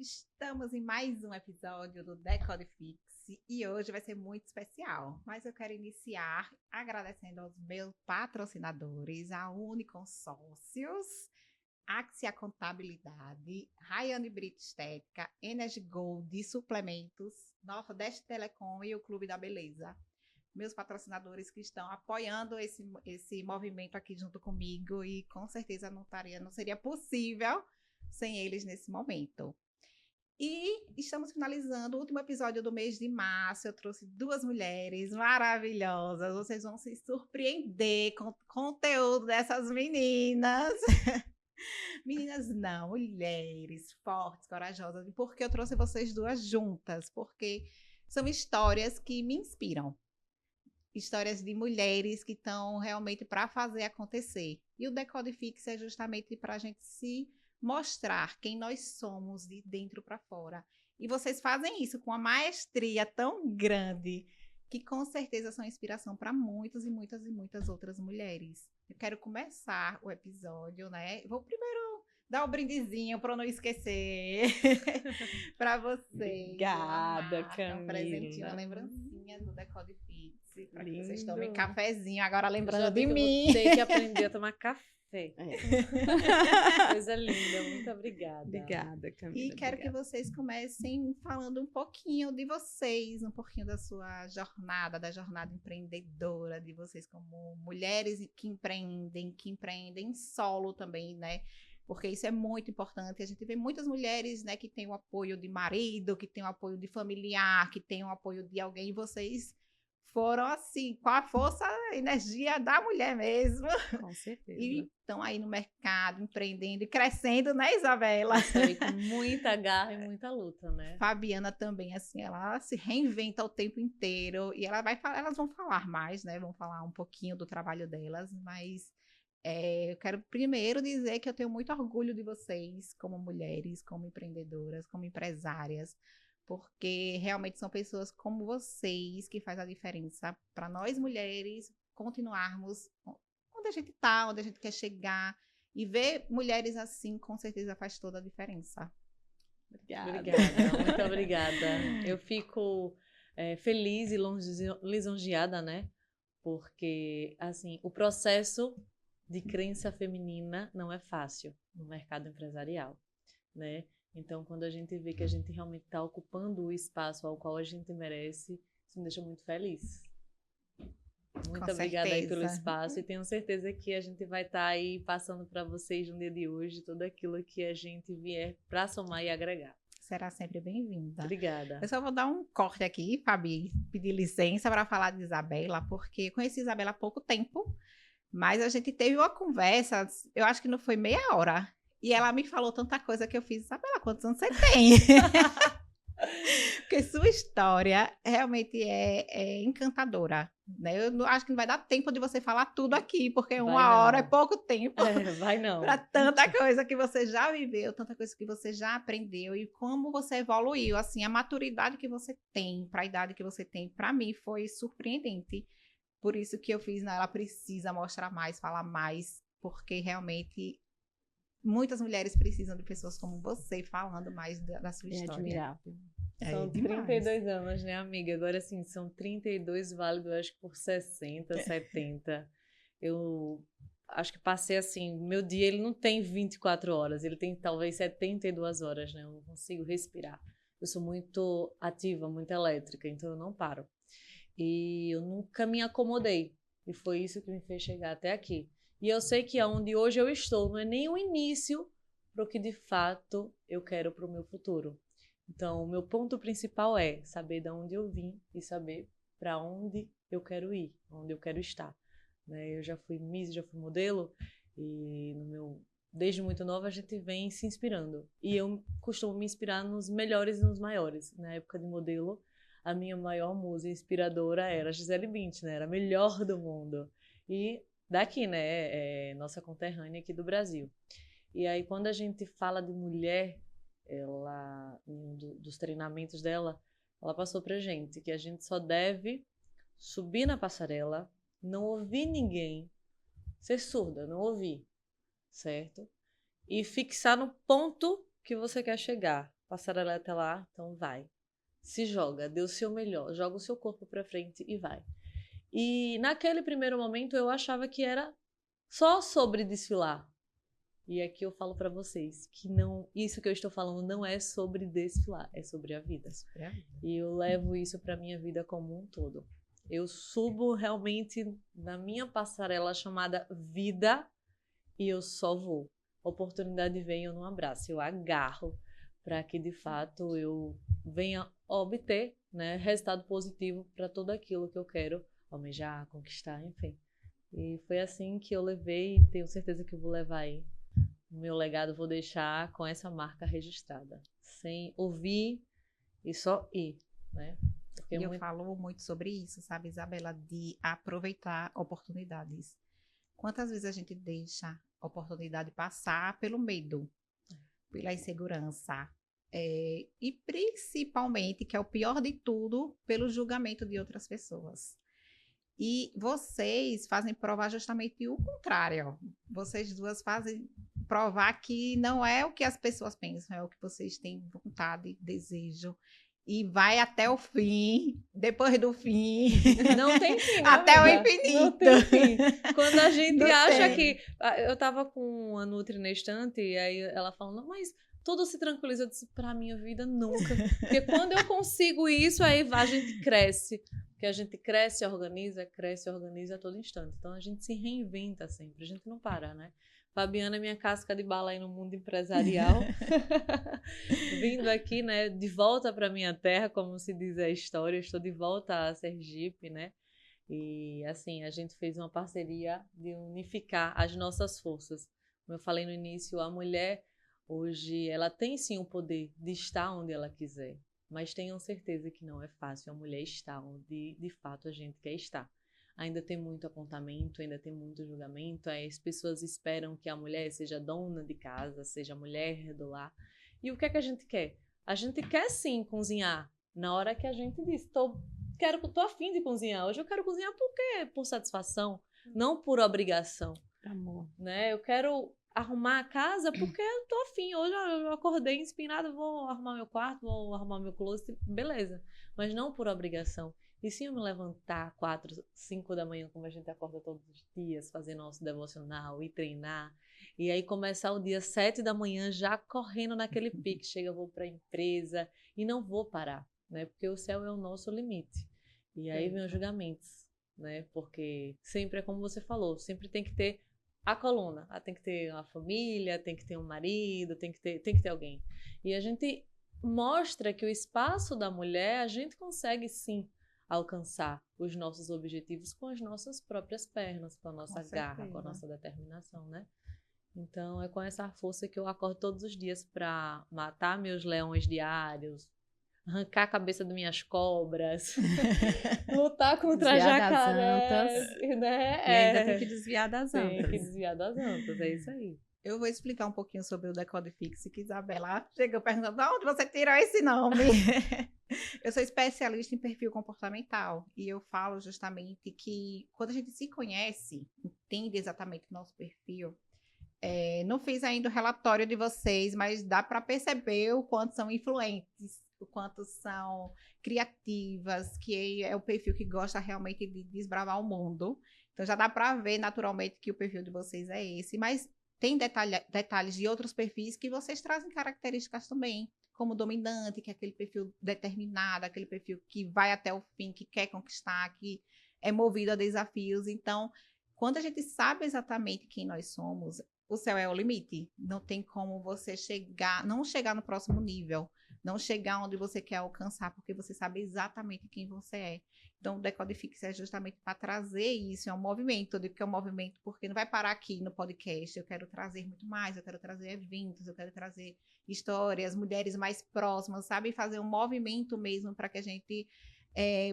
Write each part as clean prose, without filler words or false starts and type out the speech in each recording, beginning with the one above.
Estamos em mais um episódio do Decodifix e hoje vai ser muito especial, mas eu quero iniciar agradecendo aos meus patrocinadores, a Uniconsórcios, Axia Contabilidade, Rayane Brito Estética, Energy Gold, Suplementos, Nordeste Telecom e o Clube da Beleza. Meus patrocinadores que estão apoiando esse movimento aqui junto comigo e com certeza não seria possível sem eles nesse momento. E estamos finalizando o último episódio do mês de março. Eu trouxe duas mulheres maravilhosas. Vocês vão se surpreender com o conteúdo dessas meninas. Meninas não, mulheres fortes, corajosas. E por que eu trouxe vocês duas juntas? Porque são histórias que me inspiram. Histórias de mulheres que estão realmente para fazer acontecer. E o Decodifix é justamente para a gente se mostrar quem nós somos de dentro para fora. E vocês fazem isso com uma maestria tão grande que com certeza são inspiração para muitas e muitas e muitas outras mulheres. Eu quero começar o episódio, né? Vou primeiro dar um brindezinho para não esquecer para vocês. Obrigada, Camila. Um presentinho, uma lembrancinha do Decodifix. Para que vocês tomem cafezinho agora lembrando de mim. Eu tenho que aprender a tomar café. Coisa linda, muito obrigada. Obrigada, Camila. E quero que vocês comecem falando um pouquinho de vocês, um pouquinho da sua jornada, da jornada empreendedora, de vocês como mulheres que empreendem solo também, né? Porque isso é muito importante. A gente vê muitas mulheres, né, que têm o apoio de marido, que têm o apoio de familiar, que têm o apoio de alguém, e vocês foram assim, com a força, a energia da mulher mesmo. Com certeza. E estão aí no mercado, empreendendo e crescendo, né, Isabela? Aí, com muita garra e muita luta, né? Fabiana também, assim, ela se reinventa o tempo inteiro. E elas vão falar mais, né? Vão falar um pouquinho do trabalho delas, mas eu quero primeiro dizer que eu tenho muito orgulho de vocês, como mulheres, como empreendedoras, como empresárias, porque realmente são pessoas como vocês que faz a diferença para nós mulheres continuarmos onde a gente está, onde a gente quer chegar, e ver mulheres assim com certeza faz toda a diferença. Obrigada, muito obrigada. Eu fico feliz e lisonjeada, né? Porque, assim, o processo de crença feminina não é fácil no mercado empresarial, né? Então, quando a gente vê que a gente realmente está ocupando o espaço ao qual a gente merece, isso me deixa muito feliz. Muito obrigada aí pelo espaço e tenho certeza que a gente vai estar aí passando para vocês no dia de hoje tudo aquilo que a gente vier para somar e agregar. Será sempre bem-vinda. Obrigada. Eu só vou dar um corte aqui, Fabi, pedir licença para falar de Isabela, porque eu conheci Isabela há pouco tempo, mas a gente teve uma conversa, eu acho que não foi meia hora. E ela me falou tanta coisa que eu fiz, Isabela, quantos anos você tem? Porque sua história realmente é encantadora, né? Eu acho que não vai dar tempo de você falar tudo aqui, porque uma hora é pouco tempo. Vai não. Para tanta coisa que você já viveu, tanta coisa que você já aprendeu e como você evoluiu, assim, a maturidade que você tem, para a idade que você tem, para mim foi surpreendente. Por isso que eu fiz, ela precisa mostrar mais, falar mais, porque realmente muitas mulheres precisam de pessoas como você falando mais da sua história. Admirável. São 32 anos, né, amiga? Agora, sim, são 32 válidos, acho que por 60, 70. Eu acho que passei, assim, meu dia, ele não tem 24 horas, ele tem talvez 72 horas, né? Eu não consigo respirar. Eu sou muito ativa, muito elétrica, então eu não paro. E eu nunca me acomodei. E foi isso que me fez chegar até aqui. E eu sei que aonde hoje eu estou não é nem o início para o que de fato eu quero para o meu futuro. Então, o meu ponto principal é saber de onde eu vim e saber para onde eu quero ir, onde eu quero estar. Né? Eu já fui Miss, já fui modelo e desde muito nova a gente vem se inspirando. E eu costumo me inspirar nos melhores e nos maiores. Na época de modelo, a minha maior musa inspiradora era a Gisele Bündchen, né? Era a melhor do mundo. E daqui, né? Nossa conterrânea aqui do Brasil. E aí, quando a gente fala de mulher, ela, dos treinamentos dela, ela passou pra gente que a gente só deve subir na passarela, não ouvir ninguém, ser surda, não ouvir, certo? E fixar no ponto que você quer chegar. passarela até lá, então vai. Se joga, dê o seu melhor, joga o seu corpo para frente e vai. E naquele primeiro momento eu achava que era só sobre desfilar. E aqui eu falo para vocês que não, isso que eu estou falando não é sobre desfilar, é sobre a vida. E eu levo isso para minha vida como um todo. Eu subo realmente na minha passarela chamada vida e eu só vou. A oportunidade vem, eu não abraço, eu agarro para que de fato eu venha obter, né, resultado positivo para tudo aquilo que eu quero almejar, conquistar, enfim. E foi assim que eu levei e tenho certeza que eu vou levar aí. O meu legado eu vou deixar com essa marca registrada, sem ouvir e só ir, né? E eu falo muito sobre isso, sabe, Isabela, de aproveitar oportunidades. Quantas vezes a gente deixa a oportunidade passar pelo medo, pela insegurança, e principalmente, que é o pior de tudo, pelo julgamento de outras pessoas. E vocês fazem provar justamente o contrário. Vocês duas fazem provar que não é o que as pessoas pensam, é o que vocês têm vontade, desejo. E vai até o fim, depois do fim. Não tem fim, né, até amiga? o infinito. Não tem fim. Quando a gente Não acha tem. que... Eu tava com a Nutri na estante, e aí ela falando, mas tudo se tranquiliza. Eu disse, pra minha vida, nunca. Porque quando eu consigo isso, aí a gente cresce. Porque a gente cresce, organiza a todo instante. Então, a gente se reinventa sempre. A gente não para, né? Fabiana é minha casca de bala aí no mundo empresarial. Vindo aqui, né, de volta para minha terra, como se diz a história. Eu estou de volta a Sergipe, né? E, assim, a gente fez uma parceria de unificar as nossas forças. Como eu falei no início, a mulher, hoje, ela tem sim o poder de estar onde ela quiser. Mas tenham certeza que não é fácil a mulher estar onde, de fato, a gente quer estar. Ainda tem muito apontamento, ainda tem muito julgamento. As pessoas esperam que a mulher seja dona de casa, seja a mulher do lar. E o que é que a gente quer? A gente quer sim cozinhar. Na hora que a gente diz, tô a fim de cozinhar. Hoje eu quero cozinhar por quê? Por satisfação, não por obrigação. Amor. Né? Eu quero arrumar a casa porque eu tô afim. Hoje eu acordei inspirada, vou arrumar meu quarto, vou arrumar meu closet, beleza. Mas não por obrigação. E sim eu me levantar 4, 5 da manhã, como a gente acorda todos os dias, fazer nosso devocional e treinar. E aí começar o dia 7 da manhã já correndo naquele pique. Chega, eu vou para a empresa e não vou parar, né? Porque o céu é o nosso limite. E aí vem os julgamentos, né? Porque sempre é como você falou, sempre tem que ter a coluna. Tem que ter uma família, tem que ter um marido, tem que ter alguém. E a gente mostra que o espaço da mulher, a gente consegue sim alcançar os nossos objetivos com as nossas próprias pernas, com a nossa garra, com a nossa determinação, né? Então, é com essa força que eu acordo todos os dias para matar meus leões diários, arrancar a cabeça das minhas cobras, lutar contra jacarés, né? E ainda tem que desviar das antas. Tem que desviar das antas, é isso aí. Eu vou explicar um pouquinho sobre o Decodifix, que Isabela chegou perguntando de onde você tirou esse nome. Eu sou especialista em perfil comportamental e eu falo justamente que quando a gente se conhece, entende exatamente o nosso perfil, não fiz ainda o relatório de vocês, mas dá para perceber o quanto são influentes, o quanto são criativas, que é o perfil que gosta realmente de desbravar o mundo. Então já dá para ver naturalmente que o perfil de vocês é esse, mas tem detalhes de outros perfis que vocês trazem características também, como dominante, que é aquele perfil determinado, aquele perfil que vai até o fim, que quer conquistar, que é movido a desafios. Então, quando a gente sabe exatamente quem nós somos, o céu é o limite. Não tem como você não chegar no próximo nível, não chegar onde você quer alcançar, porque você sabe exatamente quem você é. Então, o Decodifix é justamente para trazer isso, é um movimento. Eu digo que é um movimento porque não vai parar aqui no podcast. Eu quero trazer muito mais, eu quero trazer eventos, eu quero trazer histórias, mulheres mais próximas, sabe? Fazer um movimento mesmo para que a gente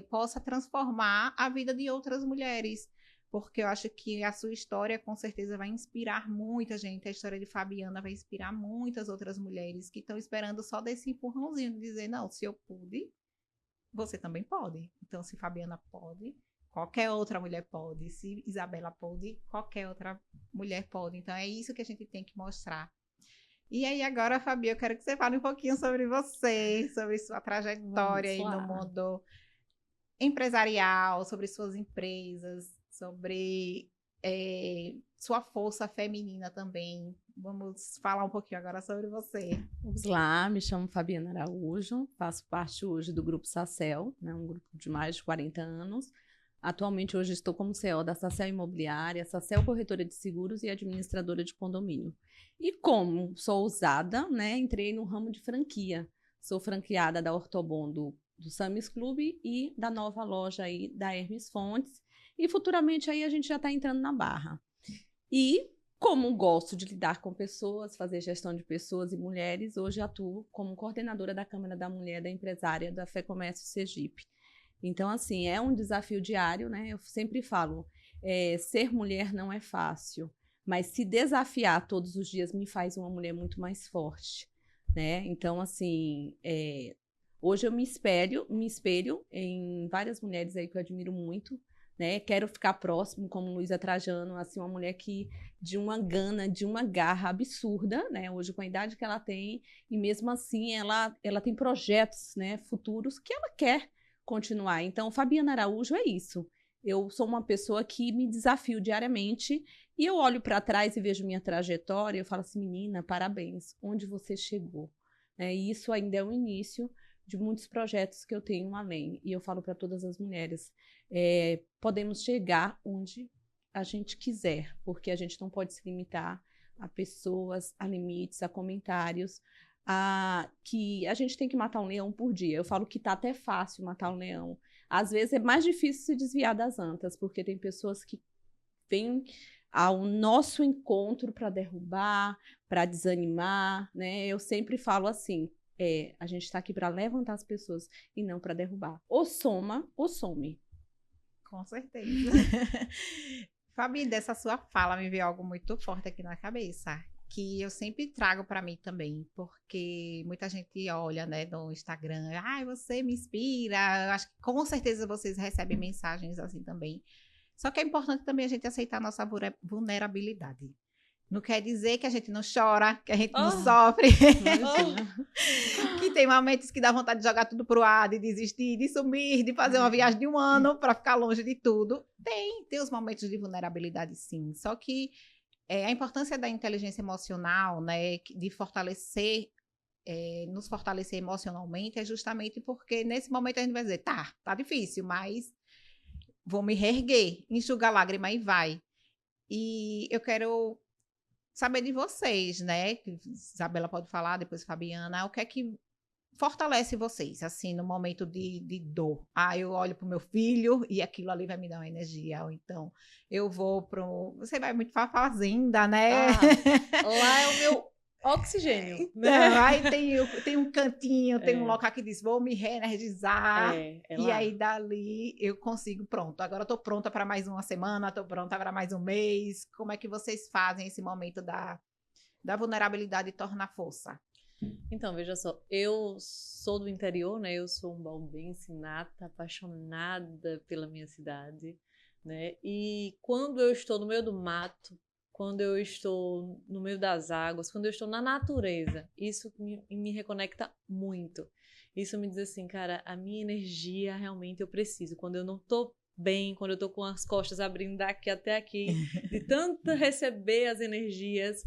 possa transformar a vida de outras mulheres. Porque eu acho que a sua história, com certeza, vai inspirar muita gente. A história de Fabiana vai inspirar muitas outras mulheres que estão esperando só desse empurrãozinho de dizer, não, se eu pude, você também pode. Então, se Fabiana pode, qualquer outra mulher pode. Se Isabela pode, qualquer outra mulher pode. Então, é isso que a gente tem que mostrar. E aí agora, Fabi, eu quero que você fale um pouquinho sobre você, sobre sua trajetória aí no mundo empresarial, sobre suas empresas, sobre sua força feminina também. Vamos falar um pouquinho agora sobre você. Vamos lá, me chamo Fabiana Araújo, faço parte hoje do Grupo Sacel, né, um grupo de mais de 40 anos. Atualmente, hoje estou como CEO da Sacel Imobiliária, Sacel Corretora de Seguros e administradora de condomínio. E como sou ousada, né, entrei no ramo de franquia. Sou franqueada da Ortobon do Samis Clube e da nova loja aí da Hermes Fontes. E futuramente aí a gente já está entrando na Barra. E como gosto de lidar com pessoas, fazer gestão de pessoas e mulheres, hoje atuo como coordenadora da Câmara da Mulher da Empresária da FEComércio Sergipe. Então, assim, é um desafio diário, né? Eu sempre falo, ser mulher não é fácil, mas se desafiar todos os dias me faz uma mulher muito mais forte, né? Então, assim, hoje eu me espelho em várias mulheres aí que eu admiro muito, né? Quero ficar próximo, como Luísa Trajano, assim, uma mulher que de uma gana, de uma garra absurda, né? Hoje com a idade que ela tem, e mesmo assim ela tem projetos, né, futuros que ela quer continuar. Então, Fabiana Araújo é isso. Eu sou uma pessoa que me desafio diariamente e eu olho para trás e vejo minha trajetória e eu falo assim, menina, parabéns, onde você chegou? E isso ainda é o início de muitos projetos que eu tenho além. E eu falo para todas as mulheres, podemos chegar onde a gente quiser, porque a gente não pode se limitar a pessoas, a limites, a comentários, que a gente tem que matar um leão por dia. Eu falo que tá até fácil matar um leão. Às vezes é mais difícil se desviar das antas, porque tem pessoas que vêm ao nosso encontro para derrubar, para desanimar, né? Eu sempre falo assim, a gente está aqui para levantar as pessoas e não para derrubar. Ou soma ou some. Com certeza. Fabi, dessa sua fala me veio algo muito forte aqui na cabeça, que eu sempre trago para mim também, porque muita gente olha, né, no Instagram, você me inspira, eu acho que com certeza vocês recebem mensagens assim também. Só que é importante também a gente aceitar a nossa vulnerabilidade. Não quer dizer que a gente não chora, que a gente não sofre. Que tem momentos que dá vontade de jogar tudo pro ar, de desistir, de sumir, de fazer uma viagem de um ano para ficar longe de tudo. Tem os momentos de vulnerabilidade, sim. Só que a importância da inteligência emocional, né, de fortalecer, nos fortalecer emocionalmente, é justamente porque nesse momento a gente vai dizer, tá difícil, mas vou me reerguer, enxugar a lágrima e vai. E eu quero saber de vocês, né? Isabela pode falar, depois Fabiana, o que é que fortalece vocês, assim, no momento de dor? Eu olho pro meu filho e aquilo ali vai me dar uma energia, ou então eu vou você vai muito pra fazenda, né? Lá é o meu oxigênio, então, né? Aí tem um cantinho, tem um local que diz, vou me reenergizar, e aí dali eu consigo, pronto, agora eu tô pronta para mais uma semana, tô pronta para mais um mês. Como é que vocês fazem esse momento da vulnerabilidade e tornar força? Então, veja só, eu sou do interior, né? Eu sou um balbense nata, apaixonada pela minha cidade, né? E quando eu estou no meio do mato, quando eu estou no meio das águas, quando eu estou na natureza, isso me reconecta muito. Isso me diz assim, cara, a minha energia realmente eu preciso. Quando eu não tô bem, quando eu tô com as costas abrindo daqui até aqui, de tanto receber as energias,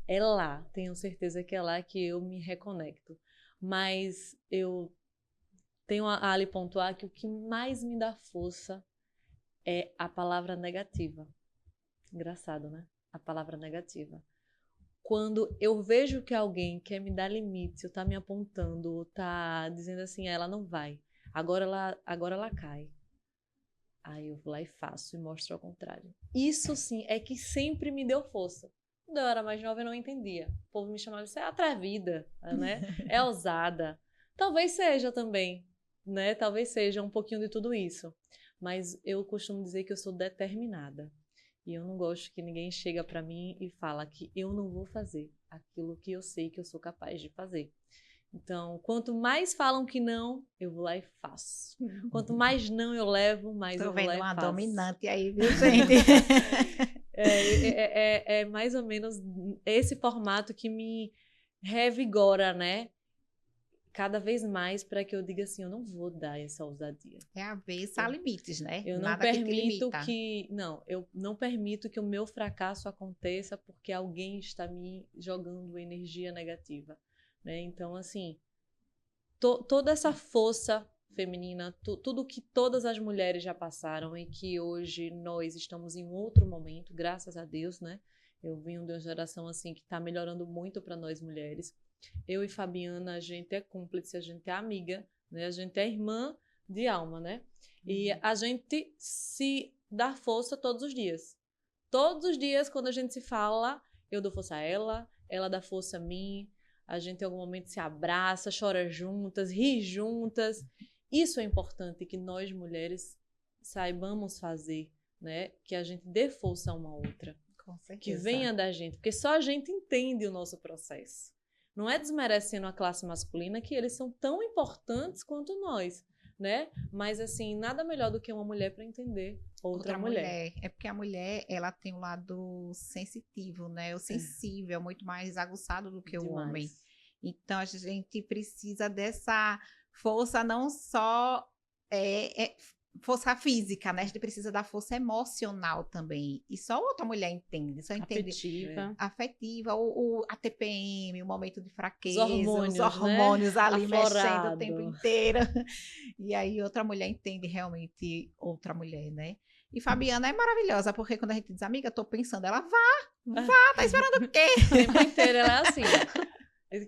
é lá, tenho certeza que é lá que eu me reconecto. Mas eu tenho a ali pontuar que o que mais me dá força é a palavra negativa. Engraçado, né? A palavra negativa. Quando eu vejo que alguém quer me dar limites, ou tá me apontando, ou tá dizendo assim, ela não vai, agora ela cai. Aí eu vou lá e faço, e mostro ao contrário. Isso sim é que sempre me deu força. Quando eu era mais nova eu não entendia. O povo me chamava de atrevida, né? É ousada. Talvez seja também, né? Talvez seja um pouquinho de tudo isso. Mas eu costumo dizer que eu sou determinada. E eu não gosto que ninguém chega para mim e fala que eu não vou fazer aquilo que eu sei que eu sou capaz de fazer. Então, quanto mais falam que não, eu vou lá e faço. Quanto mais não eu levo, mais eu vou lá e faço. Tô vendo uma dominante aí, viu, gente? É mais ou menos esse formato que me revigora, né? Cada vez mais para que eu diga assim, eu não vou dar essa ousadia. É a vez há limites, né? Eu não Nada que te permito limita. eu não permito que o meu fracasso aconteça porque alguém está me jogando energia negativa, né? Então, assim, toda essa força feminina, tudo que todas as mulheres já passaram e que hoje nós estamos em outro momento, graças a Deus, né? Eu venho de uma geração assim que está melhorando muito para nós mulheres. Eu e Fabiana, a gente é cúmplice, a gente é amiga, né? A gente é irmã de alma, né? E a gente se dá força todos os dias. Todos os dias, quando a gente se fala, eu dou força a ela, ela dá força a mim, a gente em algum momento se abraça, chora juntas, ri juntas. Isso é importante que nós mulheres saibamos fazer, né? Que a gente dê força a uma outra. Com certeza. Que venha da gente, porque só a gente entende o nosso processo. Não é desmerecendo a classe masculina que eles são tão importantes quanto nós, né? Mas, assim, nada melhor do que uma mulher para entender outra mulher. É porque a mulher, ela tem um lado sensitivo, né? O sensível, muito mais aguçado do que o homem. Então, a gente precisa dessa força não só força física, né? A gente precisa da força emocional também. E só outra mulher entende. Só entende afetiva, a TPM, o momento de fraqueza, os hormônios, né? Ali mexendo o tempo inteiro. E aí outra mulher entende realmente outra mulher, né? E Fabiana é maravilhosa, porque quando a gente diz, amiga, tô pensando, ela tá esperando o quê? O tempo inteiro ela é assim.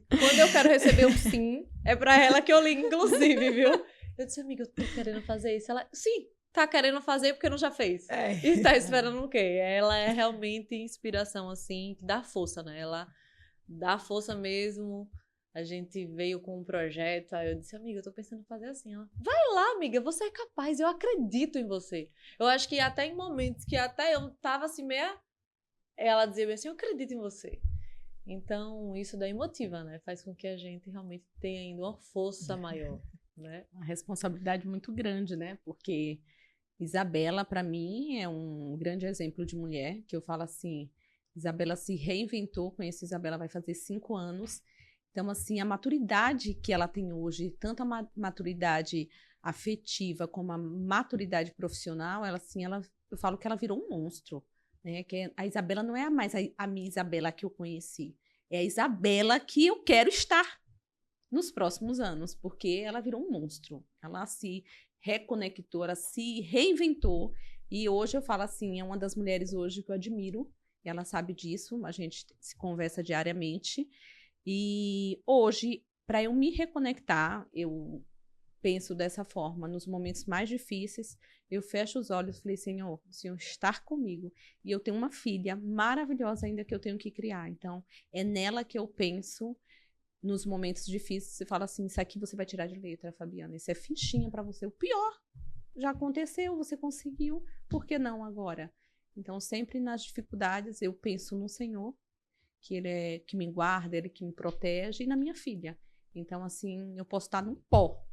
Quando eu quero receber um sim, é pra ela que eu ligo, inclusive, viu? Eu disse, amiga, eu tô querendo fazer isso. Ela, sim, tá querendo fazer porque não já fez. E tá esperando o quê? Ela é realmente inspiração, assim, que dá força, né? Ela dá força mesmo. A gente veio com um projeto, aí eu disse, amiga, eu tô pensando em fazer assim. Ela, vai lá, amiga, você é capaz, eu acredito em você. Eu acho que até em momentos que até eu tava assim, meia... Ela dizia assim, eu acredito em você. Então, isso daí motiva, né? Faz com que a gente realmente tenha ainda uma força maior. Né? Uma responsabilidade muito grande, né? Porque Isabela, para mim, é um grande exemplo de mulher, que eu falo assim, Isabela se reinventou, conheço Isabela vai fazer 5 anos, então, assim, a maturidade que ela tem hoje, tanto a maturidade afetiva como a maturidade profissional, ela, assim, eu falo que ela virou um monstro, né? Que a Isabela não é mais a minha Isabela que eu conheci, é a Isabela que eu quero estar nos próximos anos, porque ela virou um monstro. Ela se reconectou, ela se reinventou. E hoje eu falo assim, é uma das mulheres hoje que eu admiro. E ela sabe disso, a gente se conversa diariamente. E hoje, para eu me reconectar, eu penso dessa forma. Nos momentos mais difíceis, eu fecho os olhos e falei, Senhor, o Senhor está comigo. E eu tenho uma filha maravilhosa ainda que eu tenho que criar. Então, é nela que eu penso. Nos momentos difíceis, você fala assim, isso aqui você vai tirar de letra, Fabiana, isso é fichinha para você. O pior já aconteceu, você conseguiu, por que não agora? Então, sempre nas dificuldades, eu penso no Senhor, que Ele é que me guarda, Ele que me protege, e na minha filha. Então, assim, eu posso estar num pó,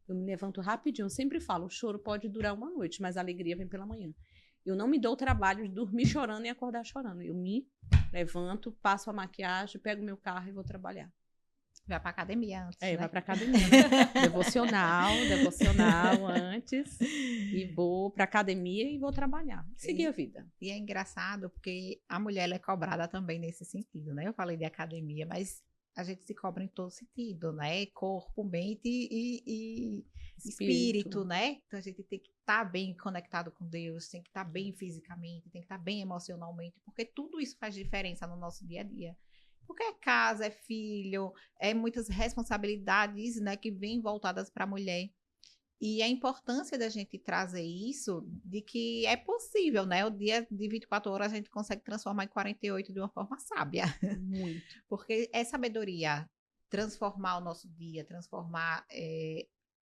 eu me levanto rapidinho, eu sempre falo, o choro pode durar uma noite, mas a alegria vem pela manhã. Eu não me dou o trabalho de dormir chorando e acordar chorando. Eu me levanto, passo a maquiagem, pego meu carro e vou trabalhar. Vai pra academia antes, né? Vai pra academia. devocional antes. E vou pra academia e vou trabalhar. Seguir a vida. E é engraçado porque a mulher ela é cobrada também nesse sentido, né? Eu falei de academia, mas a gente se cobra em todo sentido, né? Corpo, mente e espírito, né? Então a gente tem que estar bem conectado com Deus, tem que estar bem fisicamente, tem que estar bem emocionalmente, porque tudo isso faz diferença no nosso dia a dia. Porque é casa, é filho, é muitas responsabilidades, né, que vêm voltadas para a mulher. E a importância da gente trazer isso, de que é possível, né? O dia de 24 horas a gente consegue transformar em 48 de uma forma sábia. Muito. Porque é sabedoria transformar o nosso dia, transformar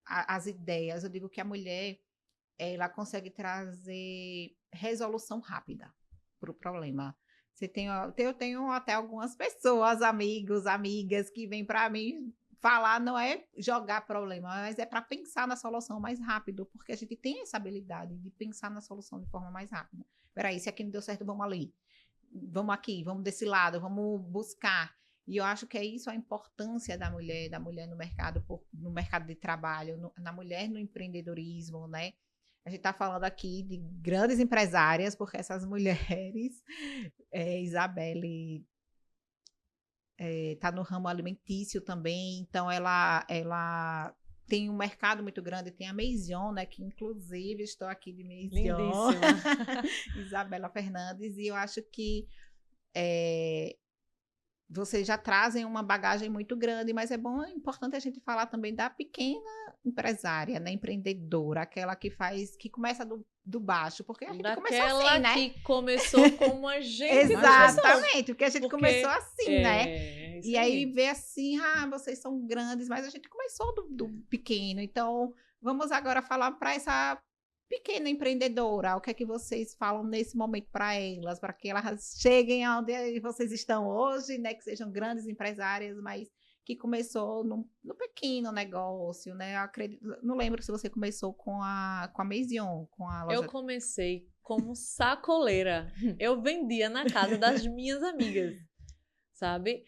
as ideias. Eu digo que a mulher, ela consegue trazer resolução rápida para o problema. Eu tenho até algumas pessoas, amigos, amigas, que vêm para mim falar, não é jogar problema, mas é para pensar na solução mais rápido, porque a gente tem essa habilidade de pensar na solução de forma mais rápida. Peraí, se aqui não deu certo, vamos ali. Vamos aqui, vamos desse lado, vamos buscar. E eu acho que é isso a importância da mulher no mercado, no mercado de trabalho, na mulher no empreendedorismo, né? A gente está falando aqui de grandes empresárias, porque essas mulheres, Isabelle está no ramo alimentício também, então ela tem um mercado muito grande, tem a Maison, né, que inclusive estou aqui de Maison, Isabela Fernandes, e eu acho que vocês já trazem uma bagagem muito grande, mas é importante a gente falar também da pequena empresária, né, empreendedora, aquela que começa do baixo, porque a gente começou assim, né? Que começou como a gente Exatamente, porque a gente começou assim, né? E aí vê assim, vocês são grandes, mas a gente começou do pequeno, então vamos agora falar para essa pequena empreendedora, o que é que vocês falam nesse momento para elas, para que elas cheguem onde vocês estão hoje, né? Que sejam grandes empresárias, mas que começou no pequeno negócio, né? Eu acredito, não lembro se você começou com a Maison, com a loja. Eu comecei como sacoleira. Eu vendia na casa das minhas amigas, sabe?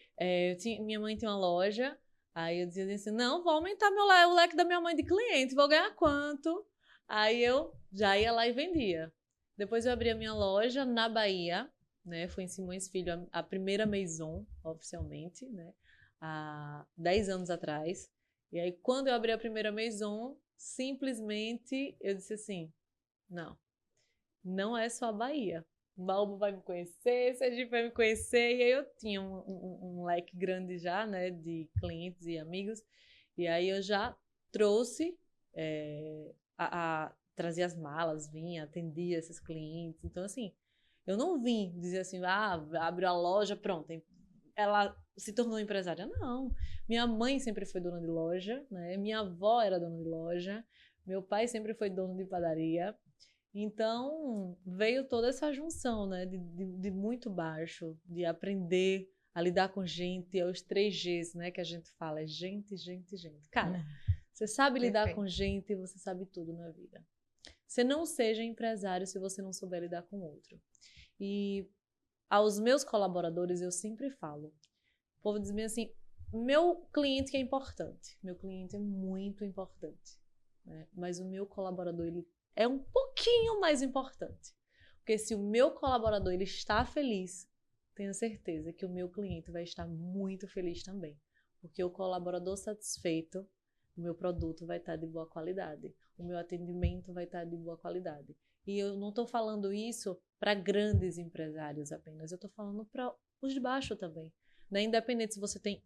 Minha mãe tinha uma loja, aí eu dizia assim, não, vou aumentar o leque da minha mãe de clientes, vou ganhar quanto? Aí eu já ia lá e vendia. Depois eu abri a minha loja na Bahia, né? Foi em Simões Filho, a primeira Maison, oficialmente, né? Há 10 anos atrás. E aí, quando eu abri a primeira Maison, simplesmente eu disse assim, não é só a Bahia. Bauru vai me conhecer, Sergipe vai me conhecer. E aí eu tinha um leque grande já, né? De clientes e amigos. E aí eu já trouxe... trazia as malas, vinha, atendia esses clientes. Então, assim, eu não vim dizer assim, abriu a loja, pronto, ela se tornou empresária. Não. Minha mãe sempre foi dona de loja, né? Minha avó era dona de loja, meu pai sempre foi dono de padaria. Então, veio toda essa junção, né? De muito baixo, de aprender a lidar com gente, aos 3 Gs, né? Que a gente fala, é gente, gente, gente. Cara, você sabe lidar com gente, você sabe tudo na vida. Você não seja empresário se você não souber lidar com o outro. E aos meus colaboradores eu sempre falo, o povo diz assim, meu cliente que é importante, meu cliente é muito importante, né? Mas o meu colaborador ele é um pouquinho mais importante, porque se o meu colaborador ele está feliz, tenha certeza que o meu cliente vai estar muito feliz também, porque o colaborador satisfeito, o meu produto vai estar de boa qualidade, o meu atendimento vai estar de boa qualidade. E eu não estou falando isso para grandes empresários apenas, eu estou falando para os de baixo também. Né? Independente se você tem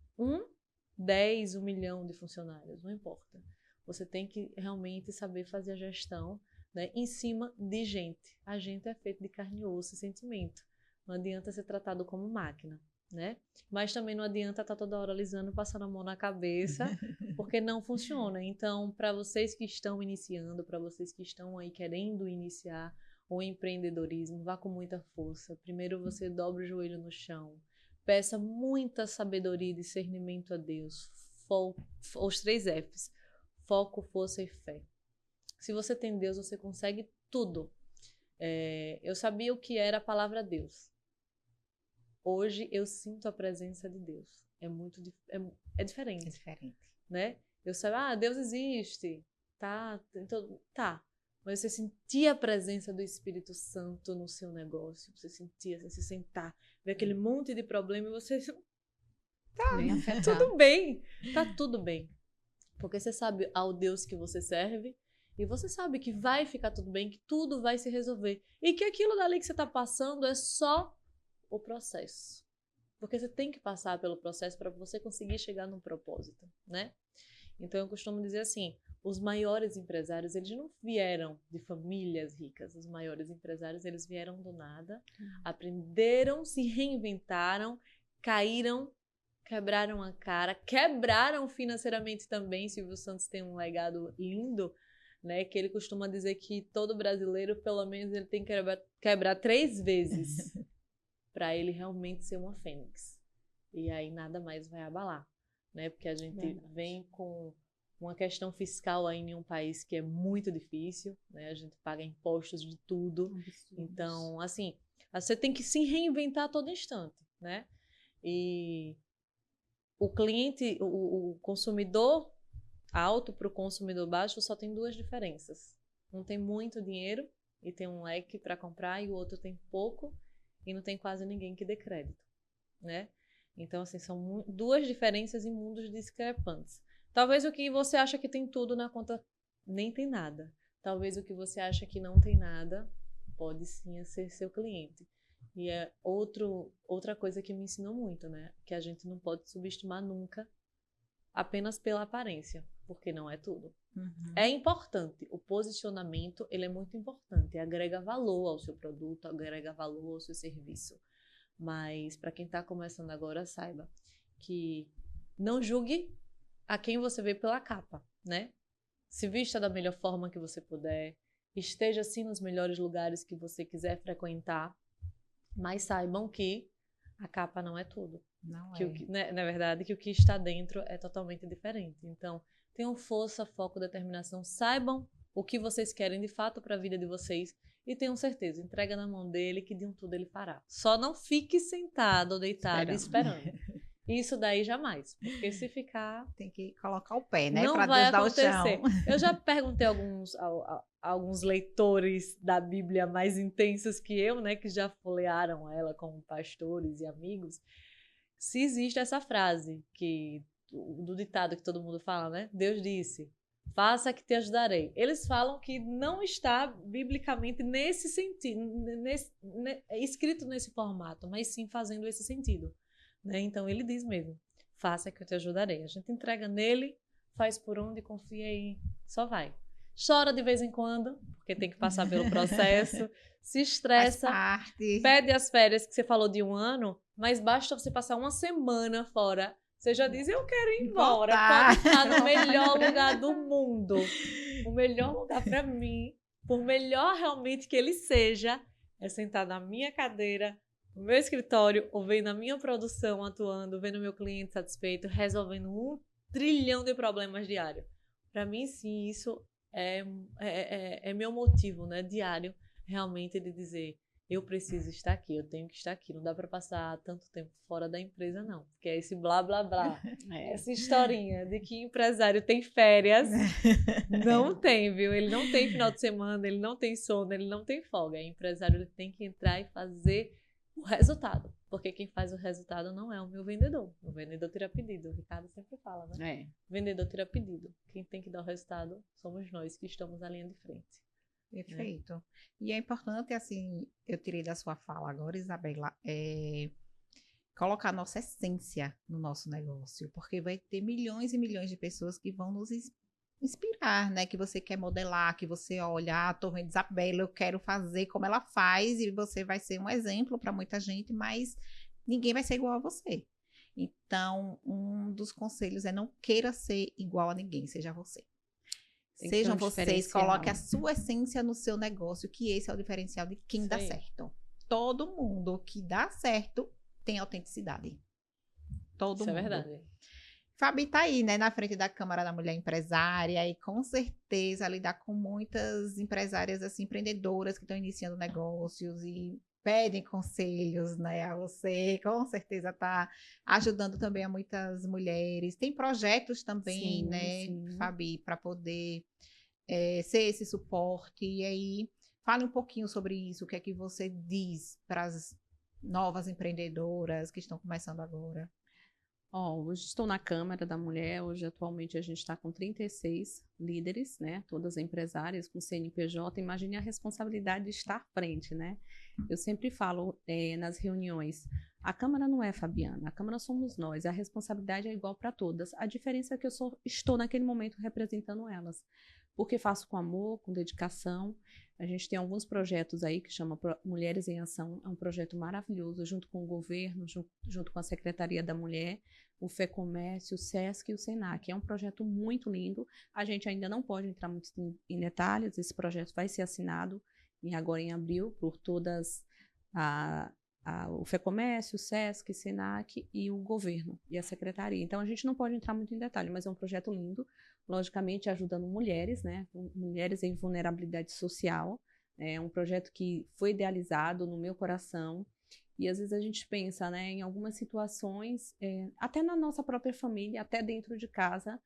10, 1 milhão de funcionários, não importa. Você tem que realmente saber fazer a gestão, né, em cima de gente. A gente é feito de carne, osso e sentimento. Não adianta ser tratado como máquina. Né? Mas também não adianta estar toda hora alisando, passando a mão na cabeça, porque não funciona. Então, para vocês que estão iniciando, para vocês que estão aí querendo iniciar o empreendedorismo, vá com muita força. Primeiro você dobra o joelho no chão, peça muita sabedoria e discernimento a Deus. Os 3 Fs, foco, força e fé. Se você tem Deus, você consegue tudo. Eu sabia o que era a palavra Deus. Hoje eu sinto a presença de Deus. É diferente. É diferente. Né? Eu sei, Deus existe. Tá. Mas você sentir a presença do Espírito Santo no seu negócio. Você sentir, assim, se sentar, ver aquele monte de problema e você... tudo bem. Tá tudo bem. Porque você sabe ao Deus que você serve e você sabe que vai ficar tudo bem, que tudo vai se resolver. E que aquilo dali que você tá passando é só o processo, porque você tem que passar pelo processo para você conseguir chegar num propósito, né? Então eu costumo dizer assim, os maiores empresários, eles não vieram de famílias ricas, os maiores empresários, eles vieram do nada, aprenderam, se reinventaram, caíram, quebraram a cara, quebraram financeiramente também. Silvio Santos tem um legado lindo, né, que ele costuma dizer que todo brasileiro, pelo menos, ele tem que quebrar 3 vezes para ele realmente ser uma fênix. E aí nada mais vai abalar, né? Porque a gente vem com uma questão fiscal aí em um país que é muito difícil, né? A gente paga impostos de tudo. Então, assim, você tem que se reinventar a todo instante, né? E o cliente, o consumidor alto para o consumidor baixo só tem duas diferenças. Um tem muito dinheiro e tem um leque para comprar, e o outro tem pouco e não tem quase ninguém que dê crédito, né? Então, assim, são duas diferenças em mundos discrepantes. Talvez o que você acha que tem tudo na conta nem tem nada. Talvez o que você acha que não tem nada pode sim ser seu cliente. E é outra coisa que me ensinou muito, né? Que a gente não pode subestimar nunca apenas pela aparência, porque não é tudo. Uhum. É importante, o posicionamento, ele é muito importante, agrega valor ao seu produto, agrega valor ao seu serviço. Mas para quem está começando agora, saiba que não julgue a quem você vê pela capa, né? Se vista da melhor forma que você puder, esteja assim nos melhores lugares que você quiser frequentar, mas saibam que a capa não é tudo. Não que é. Na verdade, que o que está dentro é totalmente diferente. Então, tenham força, foco, determinação, saibam o que vocês querem de fato para a vida de vocês e tenham certeza, entrega na mão dele que de um tudo ele fará. Só não fique sentado ou deitado esperando. Isso daí jamais, porque se ficar... Tem que colocar o pé, né? Não Para vai Deus dar o acontecer. chão. Eu já perguntei a alguns leitores da Bíblia mais intensos que eu, né, que já folhearam ela como pastores e amigos, se existe essa frase do ditado que todo mundo fala, né? Deus disse, faça que te ajudarei. Eles falam que não está biblicamente nesse sentido, escrito nesse formato, mas sim fazendo esse sentido, né? Então ele diz mesmo, faça que eu te ajudarei. A gente entrega nele, faz por onde, confia e só vai. Chora de vez em quando, porque tem que passar pelo processo, se estressa, pede as férias que você falou de 1 ano, mas basta você passar 1 semana fora, você já diz, eu quero ir embora, pode estar no melhor lugar do mundo. O melhor lugar para mim, por melhor realmente que ele seja, é sentar na minha cadeira, no meu escritório, ou vendo a minha produção atuando, vendo o meu cliente satisfeito, resolvendo 1 trilhão de problemas diários. Para mim, sim, isso é meu motivo, né, diário, realmente de dizer, eu preciso estar aqui, eu tenho que estar aqui. Não dá para passar tanto tempo fora da empresa, não. Porque é esse blá, blá, blá. Essa historinha de que empresário tem férias, não tem, viu? Ele não tem final de semana, ele não tem sono, ele não tem folga. Empresário ele tem que entrar e fazer o resultado. Porque quem faz o resultado não é o meu vendedor. O vendedor tira pedido. O Ricardo sempre fala, né? O vendedor tira pedido. Quem tem que dar o resultado somos nós que estamos na linha de frente. Perfeito. Né? E é importante, assim, eu tirei da sua fala agora, Isabela, colocar nossa essência no nosso negócio, porque vai ter milhões e milhões de pessoas que vão nos inspirar, né? Que você quer modelar, que você olha, tô vendo Isabela, eu quero fazer como ela faz, e você vai ser um exemplo para muita gente, mas ninguém vai ser igual a você. Então, um dos conselhos é não queira ser igual a ninguém, seja você. Sejam vocês, coloque a sua essência no seu negócio, que esse é o diferencial de quem dá certo. Todo mundo que dá certo tem autenticidade. Todo mundo. Isso é verdade. Fabi tá aí, né, na frente da Câmara da Mulher Empresária, e com certeza lidar com muitas empresárias, assim, empreendedoras que estão iniciando negócios e pedem conselhos, né, a você, com certeza tá ajudando também a muitas mulheres. Tem projetos também, sim, né, sim. Fabi, para poder ser esse suporte. E aí, fale um pouquinho sobre isso, o que é que você diz para as novas empreendedoras que estão começando agora? Hoje estou na Câmara da Mulher, hoje atualmente a gente está com 36 líderes, né, todas empresárias com CNPJ. Imagine a responsabilidade de estar à frente, né? Eu sempre falo nas reuniões, a Câmara não é Fabiana, a Câmara somos nós, a responsabilidade é igual para todas, a diferença é que eu estou naquele momento representando elas, porque faço com amor, com dedicação. A gente tem alguns projetos aí que chama Mulheres em Ação, é um projeto maravilhoso, junto com o governo, junto com a Secretaria da Mulher, o FEComércio, o SESC e o SENAC. É um projeto muito lindo. A gente ainda não pode entrar muito em detalhes, esse projeto vai ser assinado agora em abril por todas o FEComércio, o SESC, o SENAC e o governo e a Secretaria. Então, a gente não pode entrar muito em detalhe, mas é um projeto lindo, logicamente ajudando mulheres, né? Mulheres em vulnerabilidade social. É um projeto que foi idealizado no meu coração E às vezes a gente pensa, né, em algumas situações, até na nossa própria família, até dentro de casa,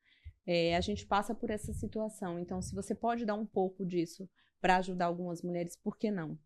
a gente passa por essa situação. Então, se você pode dar um pouco disso para ajudar algumas mulheres, por que não?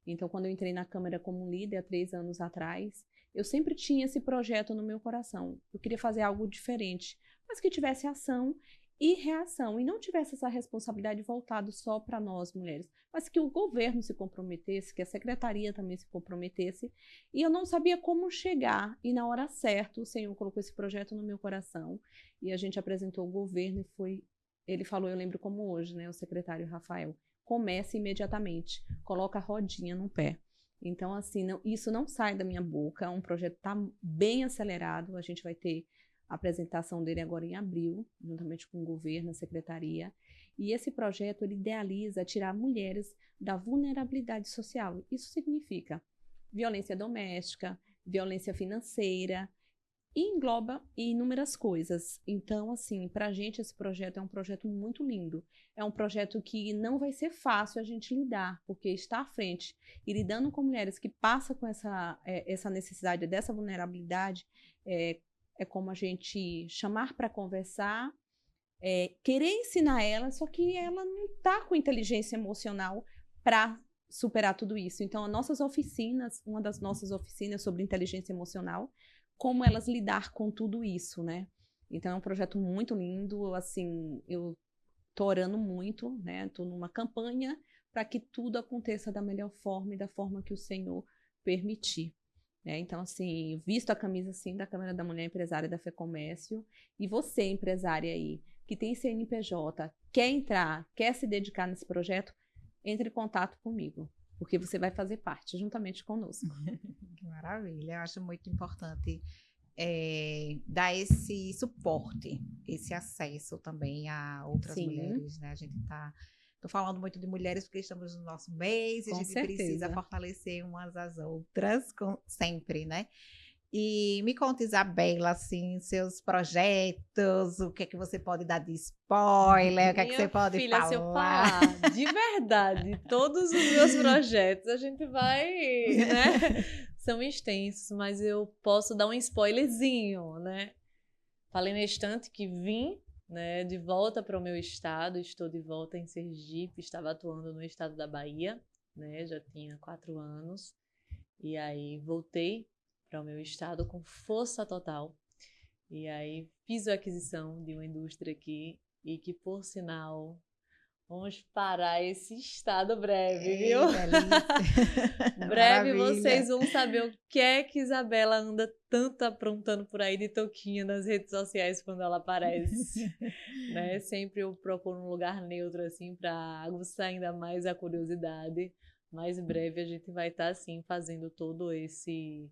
Então, quando eu entrei na Câmara como líder há 3 anos atrás, eu sempre tinha esse projeto no meu coração. Eu queria fazer algo diferente, mas que tivesse ação e reação, e não tivesse essa responsabilidade voltada só para nós mulheres, mas que o governo se comprometesse, que a secretaria também se comprometesse, e eu não sabia como chegar, e na hora certa o Senhor colocou esse projeto no meu coração, e a gente apresentou ao governo, e ele falou, eu lembro como hoje, né, o secretário Rafael, comece imediatamente, coloca a rodinha no pé. Então, assim, isso não sai da minha boca, um projeto está bem acelerado, a gente vai ter a apresentação dele agora em abril, juntamente com o governo, a secretaria. E esse projeto, ele idealiza tirar mulheres da vulnerabilidade social. Isso significa violência doméstica, violência financeira, e engloba inúmeras coisas. Então, assim, para a gente esse projeto é um projeto muito lindo. É um projeto que não vai ser fácil a gente lidar, porque está à frente e lidando com mulheres que passam com essa necessidade, dessa vulnerabilidade, é como a gente chamar para conversar, querer ensinar ela, só que ela não está com inteligência emocional para superar tudo isso. Então, nossas oficinas, uma das nossas oficinas sobre inteligência emocional, como elas lidar com tudo isso, né? Então, é um projeto muito lindo, assim, eu tô orando muito, né? Tô numa campanha para que tudo aconteça da melhor forma e da forma que o Senhor permitir. Então, assim, visto a camisa, assim, da Câmara da Mulher Empresária da FEComércio, e você, empresária aí, que tem CNPJ, quer entrar, quer se dedicar nesse projeto, entre em contato comigo, porque você vai fazer parte, juntamente conosco. Que maravilha, eu acho muito importante dar esse suporte, esse acesso também a outras Sim. mulheres, né? A gente tô falando muito de mulheres porque estamos no nosso mês e a Com gente certeza. precisa fortalecer umas às outras sempre, né? E me conta, Isabela, assim, seus projetos, o que é que você pode dar de spoiler, o que é que você pode filha, falar? se eu falar de verdade, todos os meus projetos, a gente vai, né? São extensos, mas eu posso dar um spoilerzinho, né? Falei na estante que vim, né, de volta para o meu estado, estou de volta em Sergipe, estava atuando no estado da Bahia, né? Já tinha 4 anos, e aí voltei para o meu estado com força total. E aí fiz a aquisição de uma indústria aqui e que, por sinal, vamos parar esse estado breve, viu? Breve vocês vão saber o que é que Isabela anda tanto aprontando por aí de touquinha nas redes sociais quando ela aparece. Né? Sempre eu procuro um lugar neutro assim para aguçar ainda mais a curiosidade. Mais breve a gente vai estar assim fazendo todo esse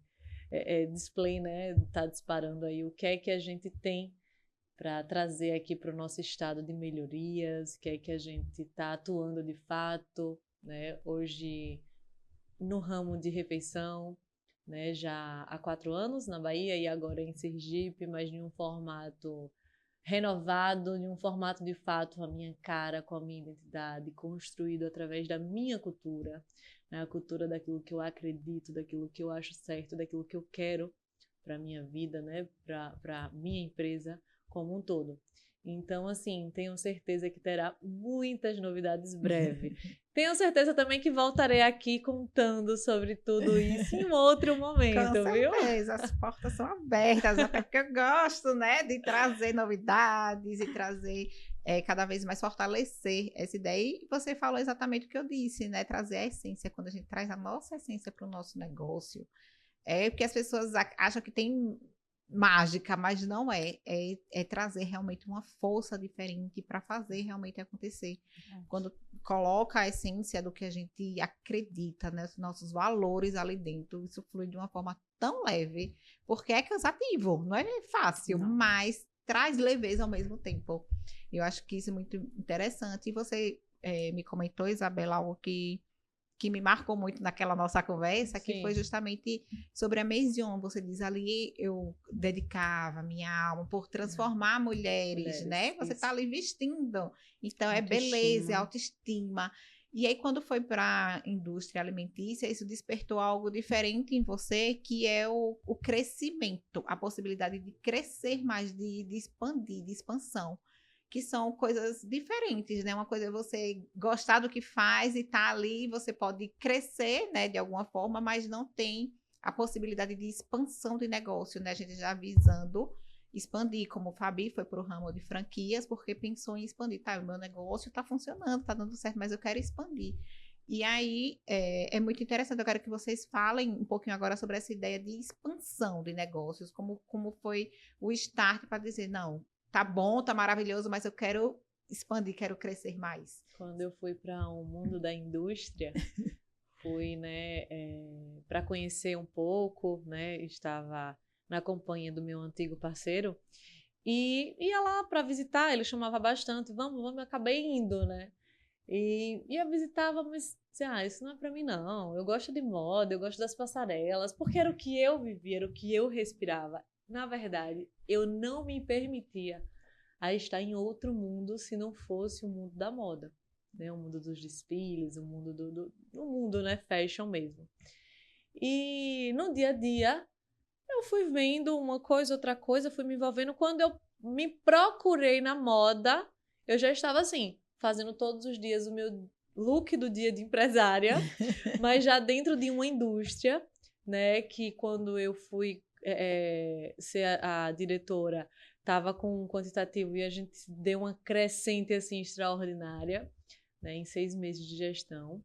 display, né? Tá disparando aí o que é que a gente tem para trazer aqui para o nosso estado de melhorias, o que é que a gente está atuando de fato, né? Hoje no ramo de refeição, né? Já há 4 anos na Bahia e agora em Sergipe, mas em um formato renovado, em um formato de fato a minha cara, com a minha identidade, construído através da minha cultura, né? A cultura daquilo que eu acredito, daquilo que eu acho certo, daquilo que eu quero para a minha vida, né? Para a minha empresa como um todo. Então, assim, tenho certeza que terá muitas novidades breve. Tenho certeza também que voltarei aqui contando sobre tudo isso em um outro momento, Com viu? certeza, as portas são abertas, até porque eu gosto, né, de trazer novidades e trazer cada vez mais fortalecer essa ideia. E você falou exatamente o que eu disse, né, trazer a essência, quando a gente traz a nossa essência para o nosso negócio. Porque as pessoas acham que tem mágica, mas não é. É trazer realmente uma força diferente para fazer realmente acontecer. Quando coloca a essência do que a gente acredita, né, os nossos valores ali dentro, isso flui de uma forma tão leve, porque é cansativo, não é fácil, Não. mas traz leveza ao mesmo tempo. Eu acho que isso é muito interessante. E você me comentou, Isabela, algo que me marcou muito naquela nossa conversa, que foi justamente sobre a Maison. Você diz ali, eu dedicava minha alma por transformar mulheres, né? Você está ali vestindo. Então, é beleza, é autoestima. E aí, quando foi para a indústria alimentícia, isso despertou algo diferente em você, que é o crescimento, a possibilidade de crescer mais, de expandir, de expansão, que são coisas diferentes, né? Uma coisa é você gostar do que faz e tá ali, você pode crescer, né, de alguma forma, mas não tem a possibilidade de expansão de negócio, né? A gente já visando expandir, como o Fabi foi para o ramo de franquias, porque pensou em expandir. Tá, o meu negócio está funcionando, está dando certo, mas eu quero expandir. E aí, é muito interessante, eu quero que vocês falem um pouquinho agora sobre essa ideia de expansão de negócios, como foi o start para dizer, não, tá bom, tá maravilhoso, mas eu quero expandir, quero crescer mais. Quando eu fui para o mundo da indústria, fui, né, para conhecer um pouco, né, estava na companhia do meu antigo parceiro e ia lá para visitar, ele chamava bastante, vamos, eu acabei indo, né, e ia visitava, mas isso não é para mim não, eu gosto de moda, eu gosto das passarelas, porque era o que eu vivia, era o que eu respirava. Na verdade, eu não me permitia a estar em outro mundo se não fosse o mundo da moda. Né, o mundo dos desfiles, o mundo do mundo, né, fashion mesmo. E no dia a dia, eu fui vendo uma coisa, outra coisa, fui me envolvendo. Quando eu me procurei na moda, eu já estava assim, fazendo todos os dias o meu look do dia de empresária, mas já dentro de uma indústria, né, que quando eu fui ser a diretora, estava com um quantitativo e a gente deu uma crescente assim extraordinária, né, em 6 meses de gestão,